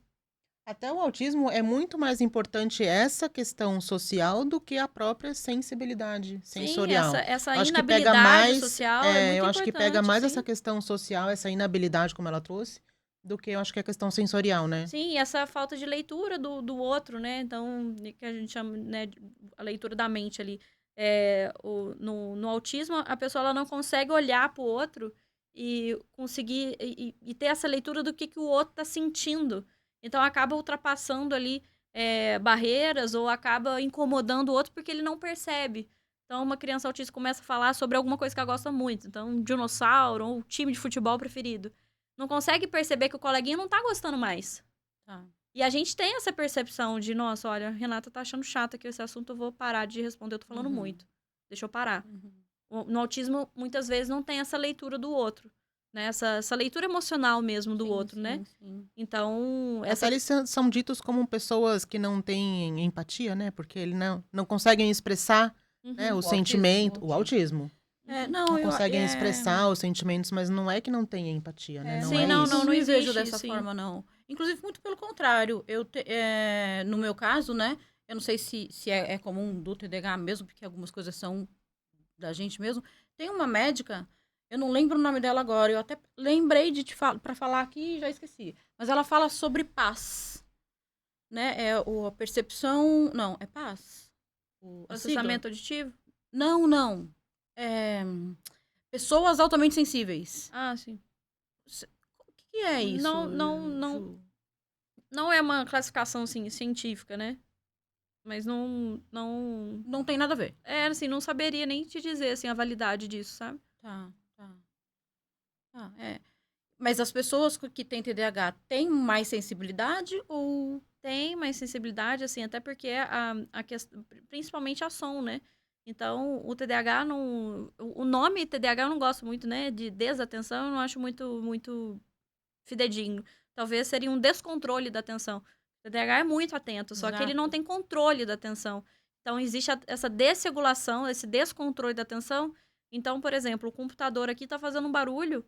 Speaker 2: Até o autismo é muito mais importante essa questão social do que a própria sensibilidade
Speaker 3: Sim,
Speaker 2: sensorial.
Speaker 3: essa
Speaker 2: Eu acho que pega
Speaker 3: inabilidade
Speaker 2: mais,
Speaker 3: social é muito
Speaker 2: eu acho que pega
Speaker 3: importante,
Speaker 2: mais
Speaker 3: sim.
Speaker 2: essa questão social, essa inabilidade, como ela trouxe, do que eu acho que a questão sensorial, né?
Speaker 3: Sim, e essa falta de leitura do outro, né? Então, que a gente chama, né, a leitura da mente ali. No autismo, a pessoa ela não consegue olhar para o outro e conseguir e ter essa leitura do que o outro está sentindo. Então, acaba ultrapassando ali barreiras ou acaba incomodando o outro porque ele não percebe. Então, uma criança autista começa a falar sobre alguma coisa que ela gosta muito. Então, um dinossauro ou o time de futebol preferido. Não consegue perceber que o coleguinha não tá gostando mais.
Speaker 1: Tá.
Speaker 3: E a gente tem essa percepção de, nossa, olha, a Renata tá achando chato aqui esse assunto, eu vou parar de responder, eu tô falando muito. Deixa eu parar. No autismo, muitas vezes, não tem essa leitura do outro. Né? Essa leitura emocional mesmo do outro, né?
Speaker 1: Sim.
Speaker 3: Então,
Speaker 2: Até eles são ditos como pessoas que não têm empatia, né? Porque eles não conseguem expressar né, o sentimento, o autismo. Não conseguem expressar os sentimentos, mas não é que não tenha empatia, né? Não
Speaker 3: sim,
Speaker 2: é
Speaker 3: não,
Speaker 2: isso.
Speaker 3: não
Speaker 1: Não
Speaker 3: existe,
Speaker 1: vejo dessa
Speaker 3: sim.
Speaker 1: forma, não. Inclusive, muito pelo contrário. No meu caso, né? Eu não sei se é comum do TDAH mesmo, porque algumas coisas são da gente mesmo. Tem uma médica, eu não lembro o nome dela agora, eu até lembrei de para falar aqui e já esqueci. Mas ela fala sobre paz. Né? A percepção... Não, é paz?
Speaker 3: Processamento auditivo?
Speaker 1: Não. Pessoas altamente sensíveis.
Speaker 3: Ah, sim.
Speaker 1: O que é isso?
Speaker 3: Não é uma classificação, assim, científica, né? Mas não...
Speaker 1: Não tem nada a ver.
Speaker 3: Assim, não saberia nem te dizer, assim, a validade disso, sabe?
Speaker 1: Tá. Mas as pessoas que têm TDAH têm mais sensibilidade ou...
Speaker 3: Tem mais sensibilidade, assim, até porque a questão, principalmente a som, né? Então, o TDAH não... O nome TDAH eu não gosto muito, né? De desatenção, eu não acho muito fidedigno. Talvez seria um descontrole da atenção. O TDAH é muito atento, só que ele não tem controle da atenção. Então, existe essa desregulação, esse descontrole da atenção. Então, por exemplo, o computador aqui tá fazendo um barulho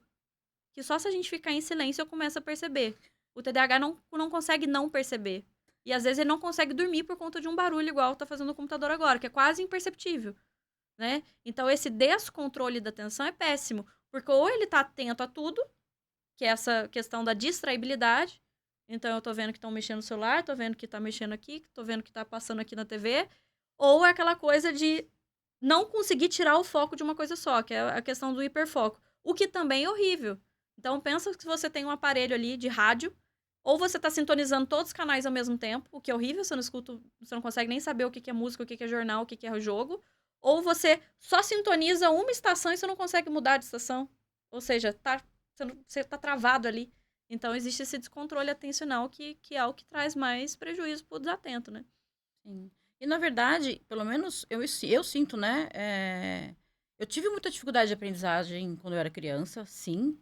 Speaker 3: que só se a gente ficar em silêncio eu começo a perceber. O TDAH não consegue não perceber. E às vezes ele não consegue dormir por conta de um barulho igual tá fazendo o computador agora, que é quase imperceptível, né? Então esse descontrole da atenção é péssimo, porque ou ele tá atento a tudo, que é essa questão da distraibilidade. Então eu tô vendo que estão mexendo no celular, tô vendo que tá mexendo aqui, tô vendo que tá passando aqui na TV, ou é aquela coisa de não conseguir tirar o foco de uma coisa só, que é a questão do hiperfoco, o que também é horrível. Então, pensa que você tem um aparelho ali de rádio, ou você está sintonizando todos os canais ao mesmo tempo, o que é horrível, você não escuta, você não consegue nem saber o que é música, o que é jornal, o que é jogo. Ou você só sintoniza uma estação e você não consegue mudar de estação. Ou seja, você tá travado ali. Então, existe esse descontrole atencional que é o que traz mais prejuízo pro desatento, né?
Speaker 1: Sim. E, na verdade, pelo menos eu sinto, né? Eu tive muita dificuldade de aprendizagem quando eu era criança, sim.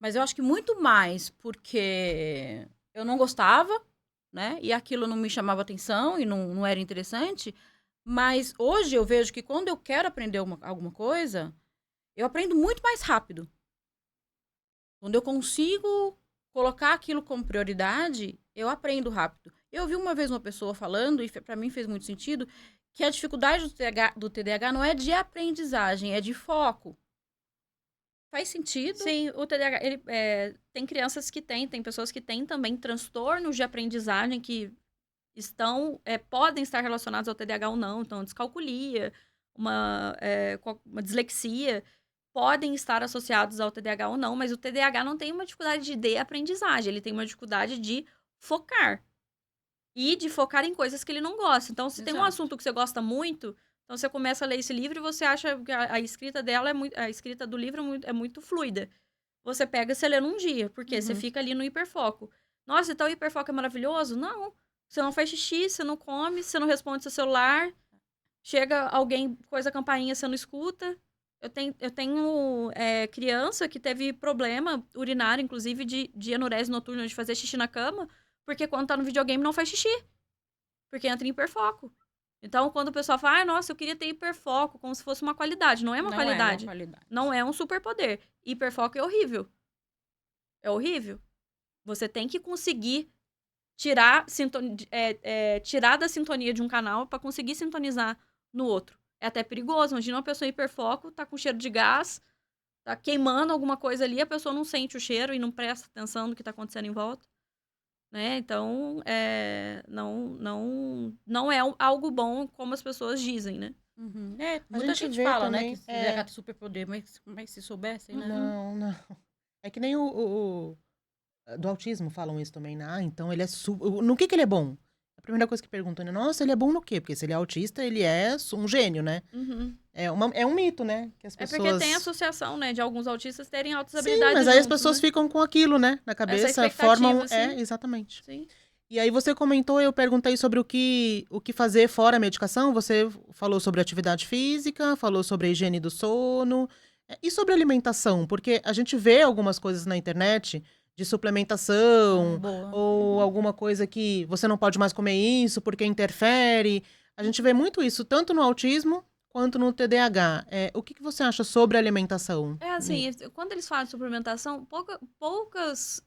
Speaker 1: Mas eu acho que muito mais porque eu não gostava, né? E aquilo não me chamava atenção e não era interessante. Mas hoje eu vejo que quando eu quero aprender alguma coisa, eu aprendo muito mais rápido. Quando eu consigo colocar aquilo como prioridade, eu aprendo rápido. Eu vi uma vez uma pessoa falando, e para mim fez muito sentido, que a dificuldade do TDAH não é de aprendizagem, é de foco. Faz sentido?
Speaker 3: Sim, o TDAH, tem crianças que tem pessoas que têm também transtornos de aprendizagem que podem estar relacionados ao TDAH ou não. Então, descalculia, uma dislexia, podem estar associados ao TDAH ou não, mas o TDAH não tem uma dificuldade de aprendizagem, ele tem uma dificuldade de focar. E de focar em coisas que ele não gosta. Então, se tem um assunto que você gosta muito, então você começa a ler esse livro e você acha que a escrita dela a escrita do livro é muito fluida. você pega e você lê num dia, porque você
Speaker 2: Uhum.
Speaker 3: fica ali no hiperfoco. Nossa, então o hiperfoco é maravilhoso? Não. Você não faz xixi, você não come, você não responde seu celular, chega alguém, coisa a campainha, você não escuta. Eu tenho criança que teve problema urinário, inclusive de enurese noturna, de fazer xixi na cama, porque quando tá no videogame não faz xixi, porque entra em hiperfoco. Então, quando o pessoal fala, nossa, eu queria ter hiperfoco, como se fosse uma qualidade. Não é uma
Speaker 1: Não é uma
Speaker 3: qualidade.
Speaker 1: qualidade.
Speaker 3: Não é um superpoder. Hiperfoco é horrível. É horrível. Você tem que conseguir tirar, tirar da sintonia de um canal pra conseguir sintonizar no outro. É até perigoso. Imagina uma pessoa em hiperfoco, tá com cheiro de gás, tá queimando alguma coisa ali, a pessoa não sente o cheiro e não presta atenção no que tá acontecendo em volta. Né? Então, não é algo bom como as pessoas dizem, né?
Speaker 1: Uhum.
Speaker 2: A
Speaker 1: Muita
Speaker 2: gente
Speaker 1: gente
Speaker 2: vê
Speaker 1: fala, né,
Speaker 2: também,
Speaker 1: que esse TDAH tem superpoder, mas se soubessem, né?
Speaker 2: não, não. É que nem do autismo falam isso também, né? Então ele é no que ele é bom? A primeira coisa que perguntam, né? Nossa, ele é bom no quê? Porque se ele é autista, ele é um gênio, né?
Speaker 3: Uhum.
Speaker 2: É um mito, né? Que as
Speaker 3: É porque tem
Speaker 2: pessoas...
Speaker 3: associação, né, de alguns autistas terem altas
Speaker 2: Sim,
Speaker 3: habilidades
Speaker 2: mas aí as
Speaker 3: juntos,
Speaker 2: pessoas
Speaker 3: né?
Speaker 2: ficam com aquilo, né? Na
Speaker 3: Essa
Speaker 2: cabeça,
Speaker 3: expectativa,
Speaker 2: formam...
Speaker 3: sim.
Speaker 2: Exatamente.
Speaker 3: Sim.
Speaker 2: E aí você comentou, eu perguntei sobre o que fazer fora a medicação. Você falou sobre atividade física, falou sobre a higiene do sono. E sobre alimentação? Porque a gente vê algumas coisas na internet de suplementação,
Speaker 1: Boa.
Speaker 2: ou alguma coisa que você não pode mais comer isso porque interfere. A gente vê muito isso, tanto no autismo quanto no TDAH. O que você acha sobre alimentação?
Speaker 3: É assim, quando eles falam de suplementação, poucos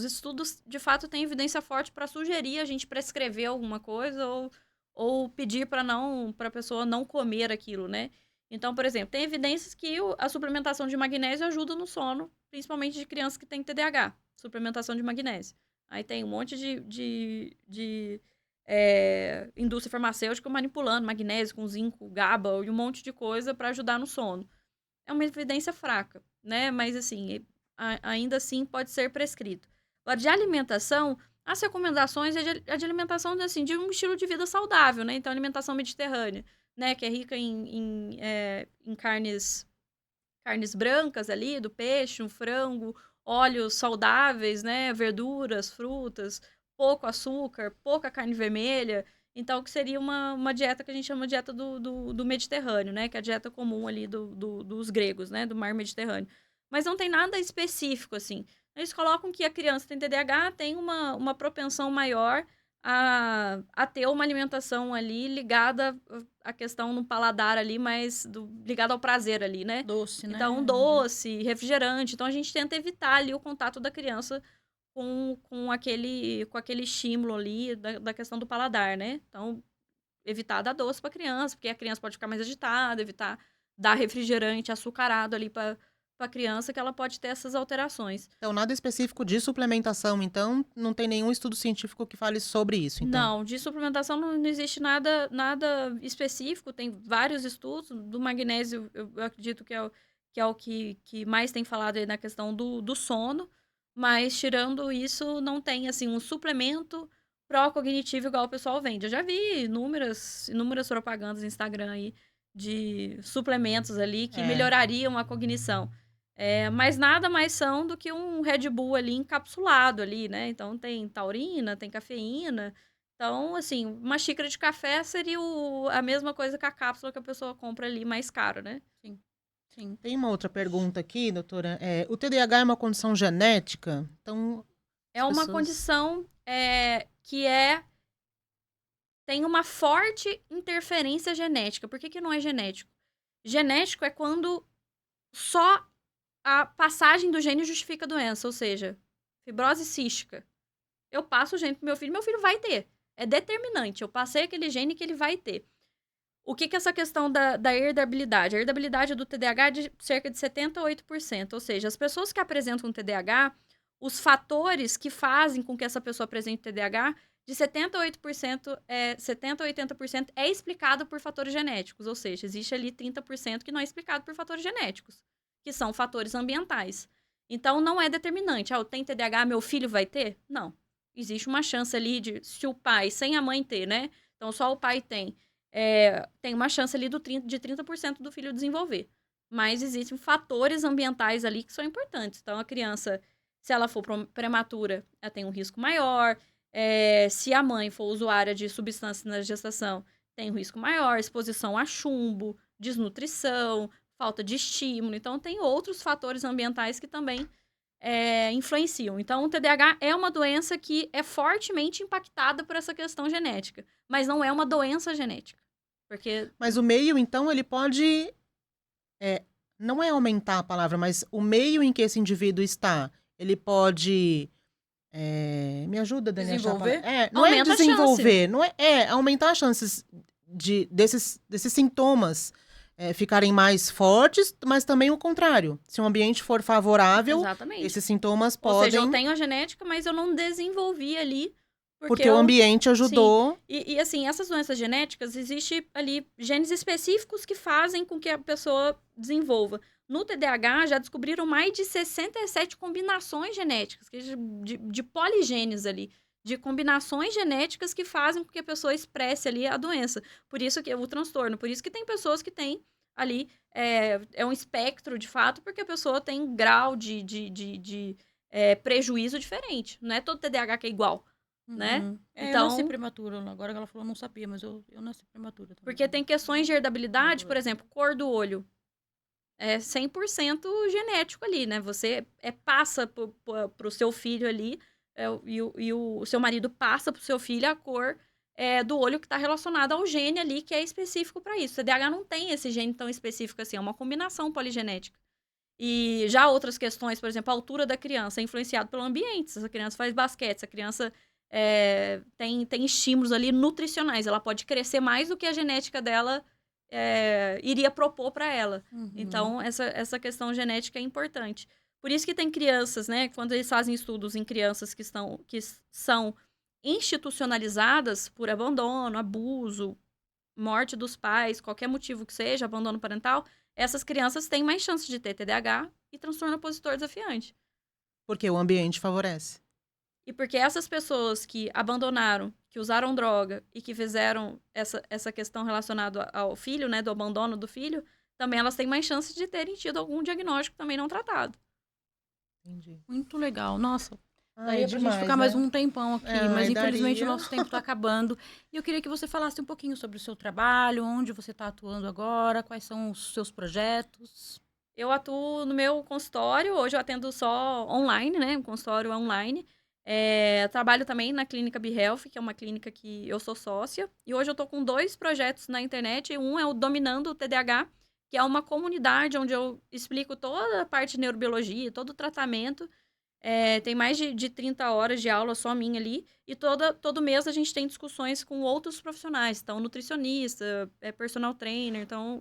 Speaker 3: estudos de fato têm evidência forte para sugerir a gente prescrever alguma coisa ou pedir para a pessoa não comer aquilo, né? Então, por exemplo, tem evidências que a suplementação de magnésio ajuda no sono, principalmente de crianças que têm TDAH, suplementação de magnésio. Aí tem um monte de indústria farmacêutica manipulando magnésio com zinco, GABA e um monte de coisa para ajudar no sono. É uma evidência fraca, né? Mas, assim, ainda assim pode ser prescrito. Agora, de alimentação, as recomendações é de alimentação, assim, de um estilo de vida saudável, né? Então, alimentação mediterrânea, né? Que é rica em carnes brancas ali, do peixe, um frango, óleos saudáveis, né? Verduras, frutas, pouco açúcar, pouca carne vermelha. Então, que seria uma dieta que a gente chama de dieta do Mediterrâneo, né? Que é a dieta comum ali dos gregos, né? Do mar Mediterrâneo. Mas não tem nada específico, assim. Eles colocam que a criança tem TDAH tem uma propensão maior a ter uma alimentação ali ligada à questão no paladar ali, mas ligada ao prazer ali, né?
Speaker 1: Doce, né?
Speaker 3: Então, doce, refrigerante. Então, a gente tenta evitar ali o contato da criança com aquele estímulo ali da questão do paladar, né? Então, evitar dar doce para criança, porque a criança pode ficar mais agitada, evitar dar refrigerante açucarado ali para criança, que ela pode ter essas alterações.
Speaker 2: Então, nada específico de suplementação, então, não tem nenhum estudo científico que fale sobre isso, então.
Speaker 3: Não, de suplementação não existe nada específico, tem vários estudos. Do magnésio, eu acredito que é o que mais tem falado aí na questão do sono, mas tirando isso, não tem, assim, um suplemento pró-cognitivo igual o pessoal vende. Eu já vi inúmeras propagandas no Instagram aí de suplementos ali que melhorariam a cognição. Mas nada mais são do que um Red Bull ali encapsulado ali, né? Então tem taurina, tem cafeína. Então, assim, uma xícara de café seria a mesma coisa que a cápsula que a pessoa compra ali mais caro, né?
Speaker 1: Sim.
Speaker 2: Tem uma outra pergunta aqui, doutora. O TDAH é uma condição genética? Então,
Speaker 3: É uma condição que tem uma forte interferência genética. Por que não é genético? Genético é quando só a passagem do gene justifica a doença, ou seja, fibrose cística. Eu passo o gene pro meu filho vai ter. É determinante. Eu passei aquele gene que ele vai ter. O que é essa questão da herdabilidade? A herdabilidade do TDAH é de cerca de 78%. Ou seja, as pessoas que apresentam TDAH, os fatores que fazem com que essa pessoa apresente TDAH, de 78%, 70% a 80% é explicado por fatores genéticos. Ou seja, existe ali 30% que não é explicado por fatores genéticos, que são fatores ambientais. Então, não é determinante. Eu tenho TDAH, meu filho vai ter? Não. Existe uma chance ali se o pai, sem a mãe ter, né? Então, só o pai tem uma chance ali de 30% do filho desenvolver. mas existem fatores ambientais ali que são importantes. Então, a criança, se ela for prematura, ela tem um risco maior. Se a mãe for usuária de substâncias na gestação, tem um risco maior. Exposição a chumbo, desnutrição, falta de estímulo. Então, tem outros fatores ambientais que também influenciam. Então, o TDAH é uma doença que é fortemente impactada por essa questão genética, mas não é uma doença genética. Porque...
Speaker 2: Mas o meio, então, ele pode... não é aumentar a palavra, mas o meio em que esse indivíduo está, ele pode... me ajuda, Dani, a achar a
Speaker 1: Desenvolver?
Speaker 2: palavra. Não é
Speaker 3: Aumenta a
Speaker 2: desenvolver, não é aumentar as chances desses sintomas ficarem mais fortes, mas também o contrário. Se o ambiente for favorável,
Speaker 3: Exatamente.
Speaker 2: esses sintomas
Speaker 3: Ou
Speaker 2: podem...
Speaker 3: seja, eu tenho a genética, mas eu não desenvolvi ali.
Speaker 2: Porque o ambiente ajudou.
Speaker 3: Sim. E assim, essas doenças genéticas, existem ali genes específicos que fazem com que a pessoa desenvolva. No TDAH, já descobriram mais de 67 combinações genéticas, de poligenes ali, de combinações genéticas que fazem com que a pessoa expresse ali a doença. Por isso que o transtorno. Por isso que tem pessoas que têm ali, um espectro de fato, porque a pessoa tem grau de prejuízo diferente. Não é todo TDAH que é igual. Né?
Speaker 1: Então, eu nasci prematura. Agora ela falou, não sabia, mas eu nasci prematura também.
Speaker 3: Porque tem questões de herdabilidade, por exemplo, cor do olho. É 100% genético ali, né? Você passa pro seu filho ali, e o seu marido passa pro seu filho a cor do olho que está relacionada ao gene ali, que é específico para isso. O TDAH não tem esse gene tão específico assim, é uma combinação poligenética. E já outras questões, por exemplo, a altura da criança é influenciada pelo ambiente. Se essa criança faz basquete, se a criança tem estímulos ali nutricionais. Ela pode crescer mais do que a genética dela iria propor para ela. Então, essa questão genética é importante. Por isso que tem crianças, né? Quando eles fazem estudos em crianças que são institucionalizadas por abandono, abuso, morte dos pais, qualquer motivo que seja, abandono parental, essas crianças têm mais chance de ter TDAH e transtorno opositor desafiante.
Speaker 2: Porque o ambiente favorece.
Speaker 3: E porque essas pessoas que abandonaram, que usaram droga e que fizeram essa questão relacionada ao filho, né, do abandono do filho, também elas têm mais chance de terem tido algum diagnóstico também não tratado.
Speaker 2: Entendi.
Speaker 1: Muito legal. Nossa, daria pra
Speaker 2: demais,
Speaker 1: gente ficar mais um tempão aqui, mas infelizmente
Speaker 2: daria.
Speaker 1: o nosso tempo tá acabando. E eu queria que você falasse um pouquinho sobre o seu trabalho, onde você tá atuando agora, quais são os seus projetos.
Speaker 3: Eu atuo no meu consultório, hoje eu atendo só online, né, um consultório online. Trabalho também na Clínica BeHealth, que é uma clínica que eu sou sócia. E hoje eu tô com 2 projetos na internet. Um é o Dominando o TDAH, que é uma comunidade onde eu explico toda a parte de neurobiologia, todo o tratamento. Tem mais de 30 horas de aula só minha ali. E todo mês a gente tem discussões com outros profissionais. Então, nutricionista, personal trainer. Então,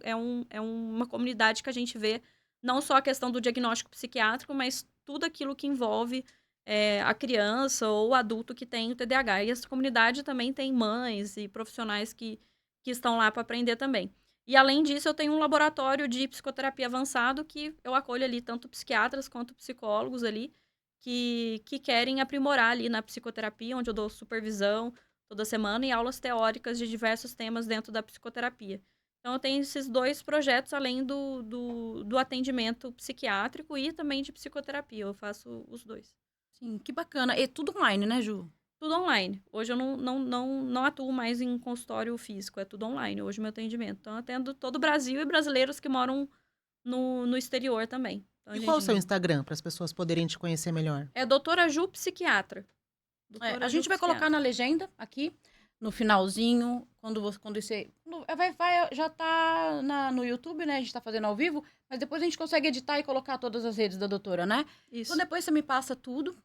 Speaker 3: é uma comunidade que a gente vê não só a questão do diagnóstico psiquiátrico, mas tudo aquilo que envolve a criança ou o adulto que tem o TDAH. E essa comunidade também tem mães e profissionais que estão lá para aprender também. E, além disso, eu tenho um laboratório de psicoterapia avançado que eu acolho ali tanto psiquiatras quanto psicólogos ali que querem aprimorar ali na psicoterapia, onde eu dou supervisão toda semana e aulas teóricas de diversos temas dentro da psicoterapia. Então, eu tenho esses 2 projetos, além do atendimento psiquiátrico e também de psicoterapia. Eu faço os 2.
Speaker 1: Sim, que bacana. E tudo online, né, Ju?
Speaker 3: Tudo online. Hoje eu não atuo mais em consultório físico, é tudo online, hoje o meu atendimento. Então, eu atendo todo o Brasil e brasileiros que moram no exterior também. Então,
Speaker 2: E qual o seu Instagram, para as pessoas poderem te conhecer melhor?
Speaker 3: É Doutora Ju Psiquiatra.
Speaker 1: A gente vai colocar na legenda aqui, no finalzinho, quando você... já tá no YouTube, né? A gente tá fazendo ao vivo, mas depois a gente consegue editar e colocar todas as redes da doutora, né?
Speaker 3: Isso.
Speaker 1: Então depois você me passa tudo.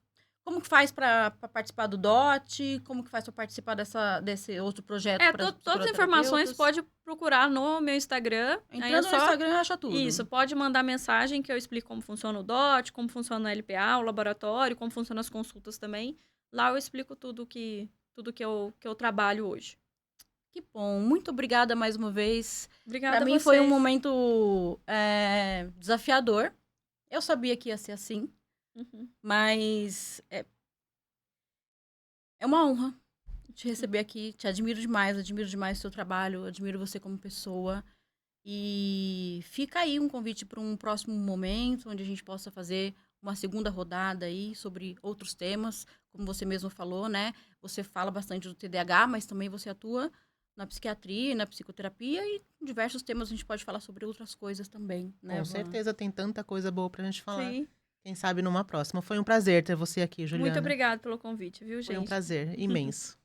Speaker 1: Como que faz para participar do DOT? Como que faz para participar desse outro projeto?
Speaker 3: Todas as informações pode procurar no meu Instagram.
Speaker 1: Entrando no Instagram, acha tudo.
Speaker 3: Isso, pode mandar mensagem que eu explico como funciona o DOT, como funciona o LPA, o laboratório, como funcionam as consultas também. Lá eu explico tudo que eu trabalho hoje.
Speaker 1: Que bom. Muito obrigada mais uma vez.
Speaker 3: Obrigada a
Speaker 1: vocês. Para mim foi um momento desafiador. Eu sabia que ia ser assim. Mas é uma honra te receber aqui. Te admiro demais o seu trabalho. Admiro você como pessoa. E fica aí um convite para um próximo momento, onde a gente possa fazer uma segunda rodada aí sobre outros temas, como você mesmo falou, né? Você fala bastante do TDAH, mas também você atua na psiquiatria, na psicoterapia e diversos temas a gente pode falar sobre outras coisas também, né,
Speaker 2: Com
Speaker 1: Van?
Speaker 2: certeza tem tanta coisa boa pra gente falar.
Speaker 3: Sim.
Speaker 2: Quem sabe numa próxima. Foi um prazer ter você aqui, Juliana.
Speaker 3: Muito obrigada pelo convite, viu, gente?
Speaker 2: Foi um prazer imenso.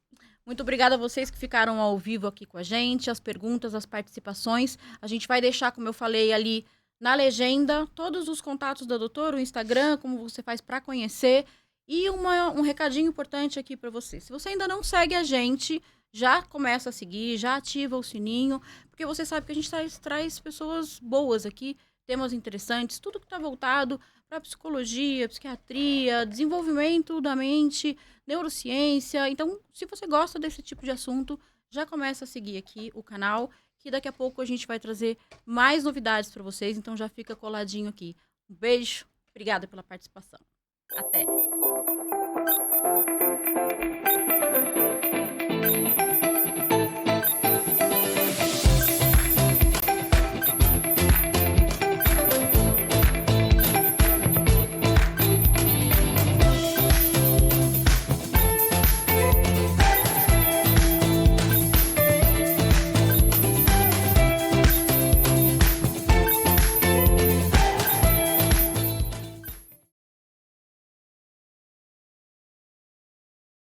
Speaker 1: Muito obrigada a vocês que ficaram ao vivo aqui com a gente, as perguntas, as participações. A gente vai deixar, como eu falei ali na legenda, todos os contatos da doutora, o Instagram, como você faz para conhecer. E um recadinho importante aqui para você. Se você ainda não segue a gente, já começa a seguir, já ativa o sininho, porque você sabe que a gente traz pessoas boas aqui, temas interessantes, tudo que está voltado para psicologia, psiquiatria, desenvolvimento da mente, neurociência. Então, se você gosta desse tipo de assunto, já começa a seguir aqui o canal, que daqui a pouco a gente vai trazer mais novidades para vocês. Então, já fica coladinho aqui. Um beijo, obrigada pela participação. Até!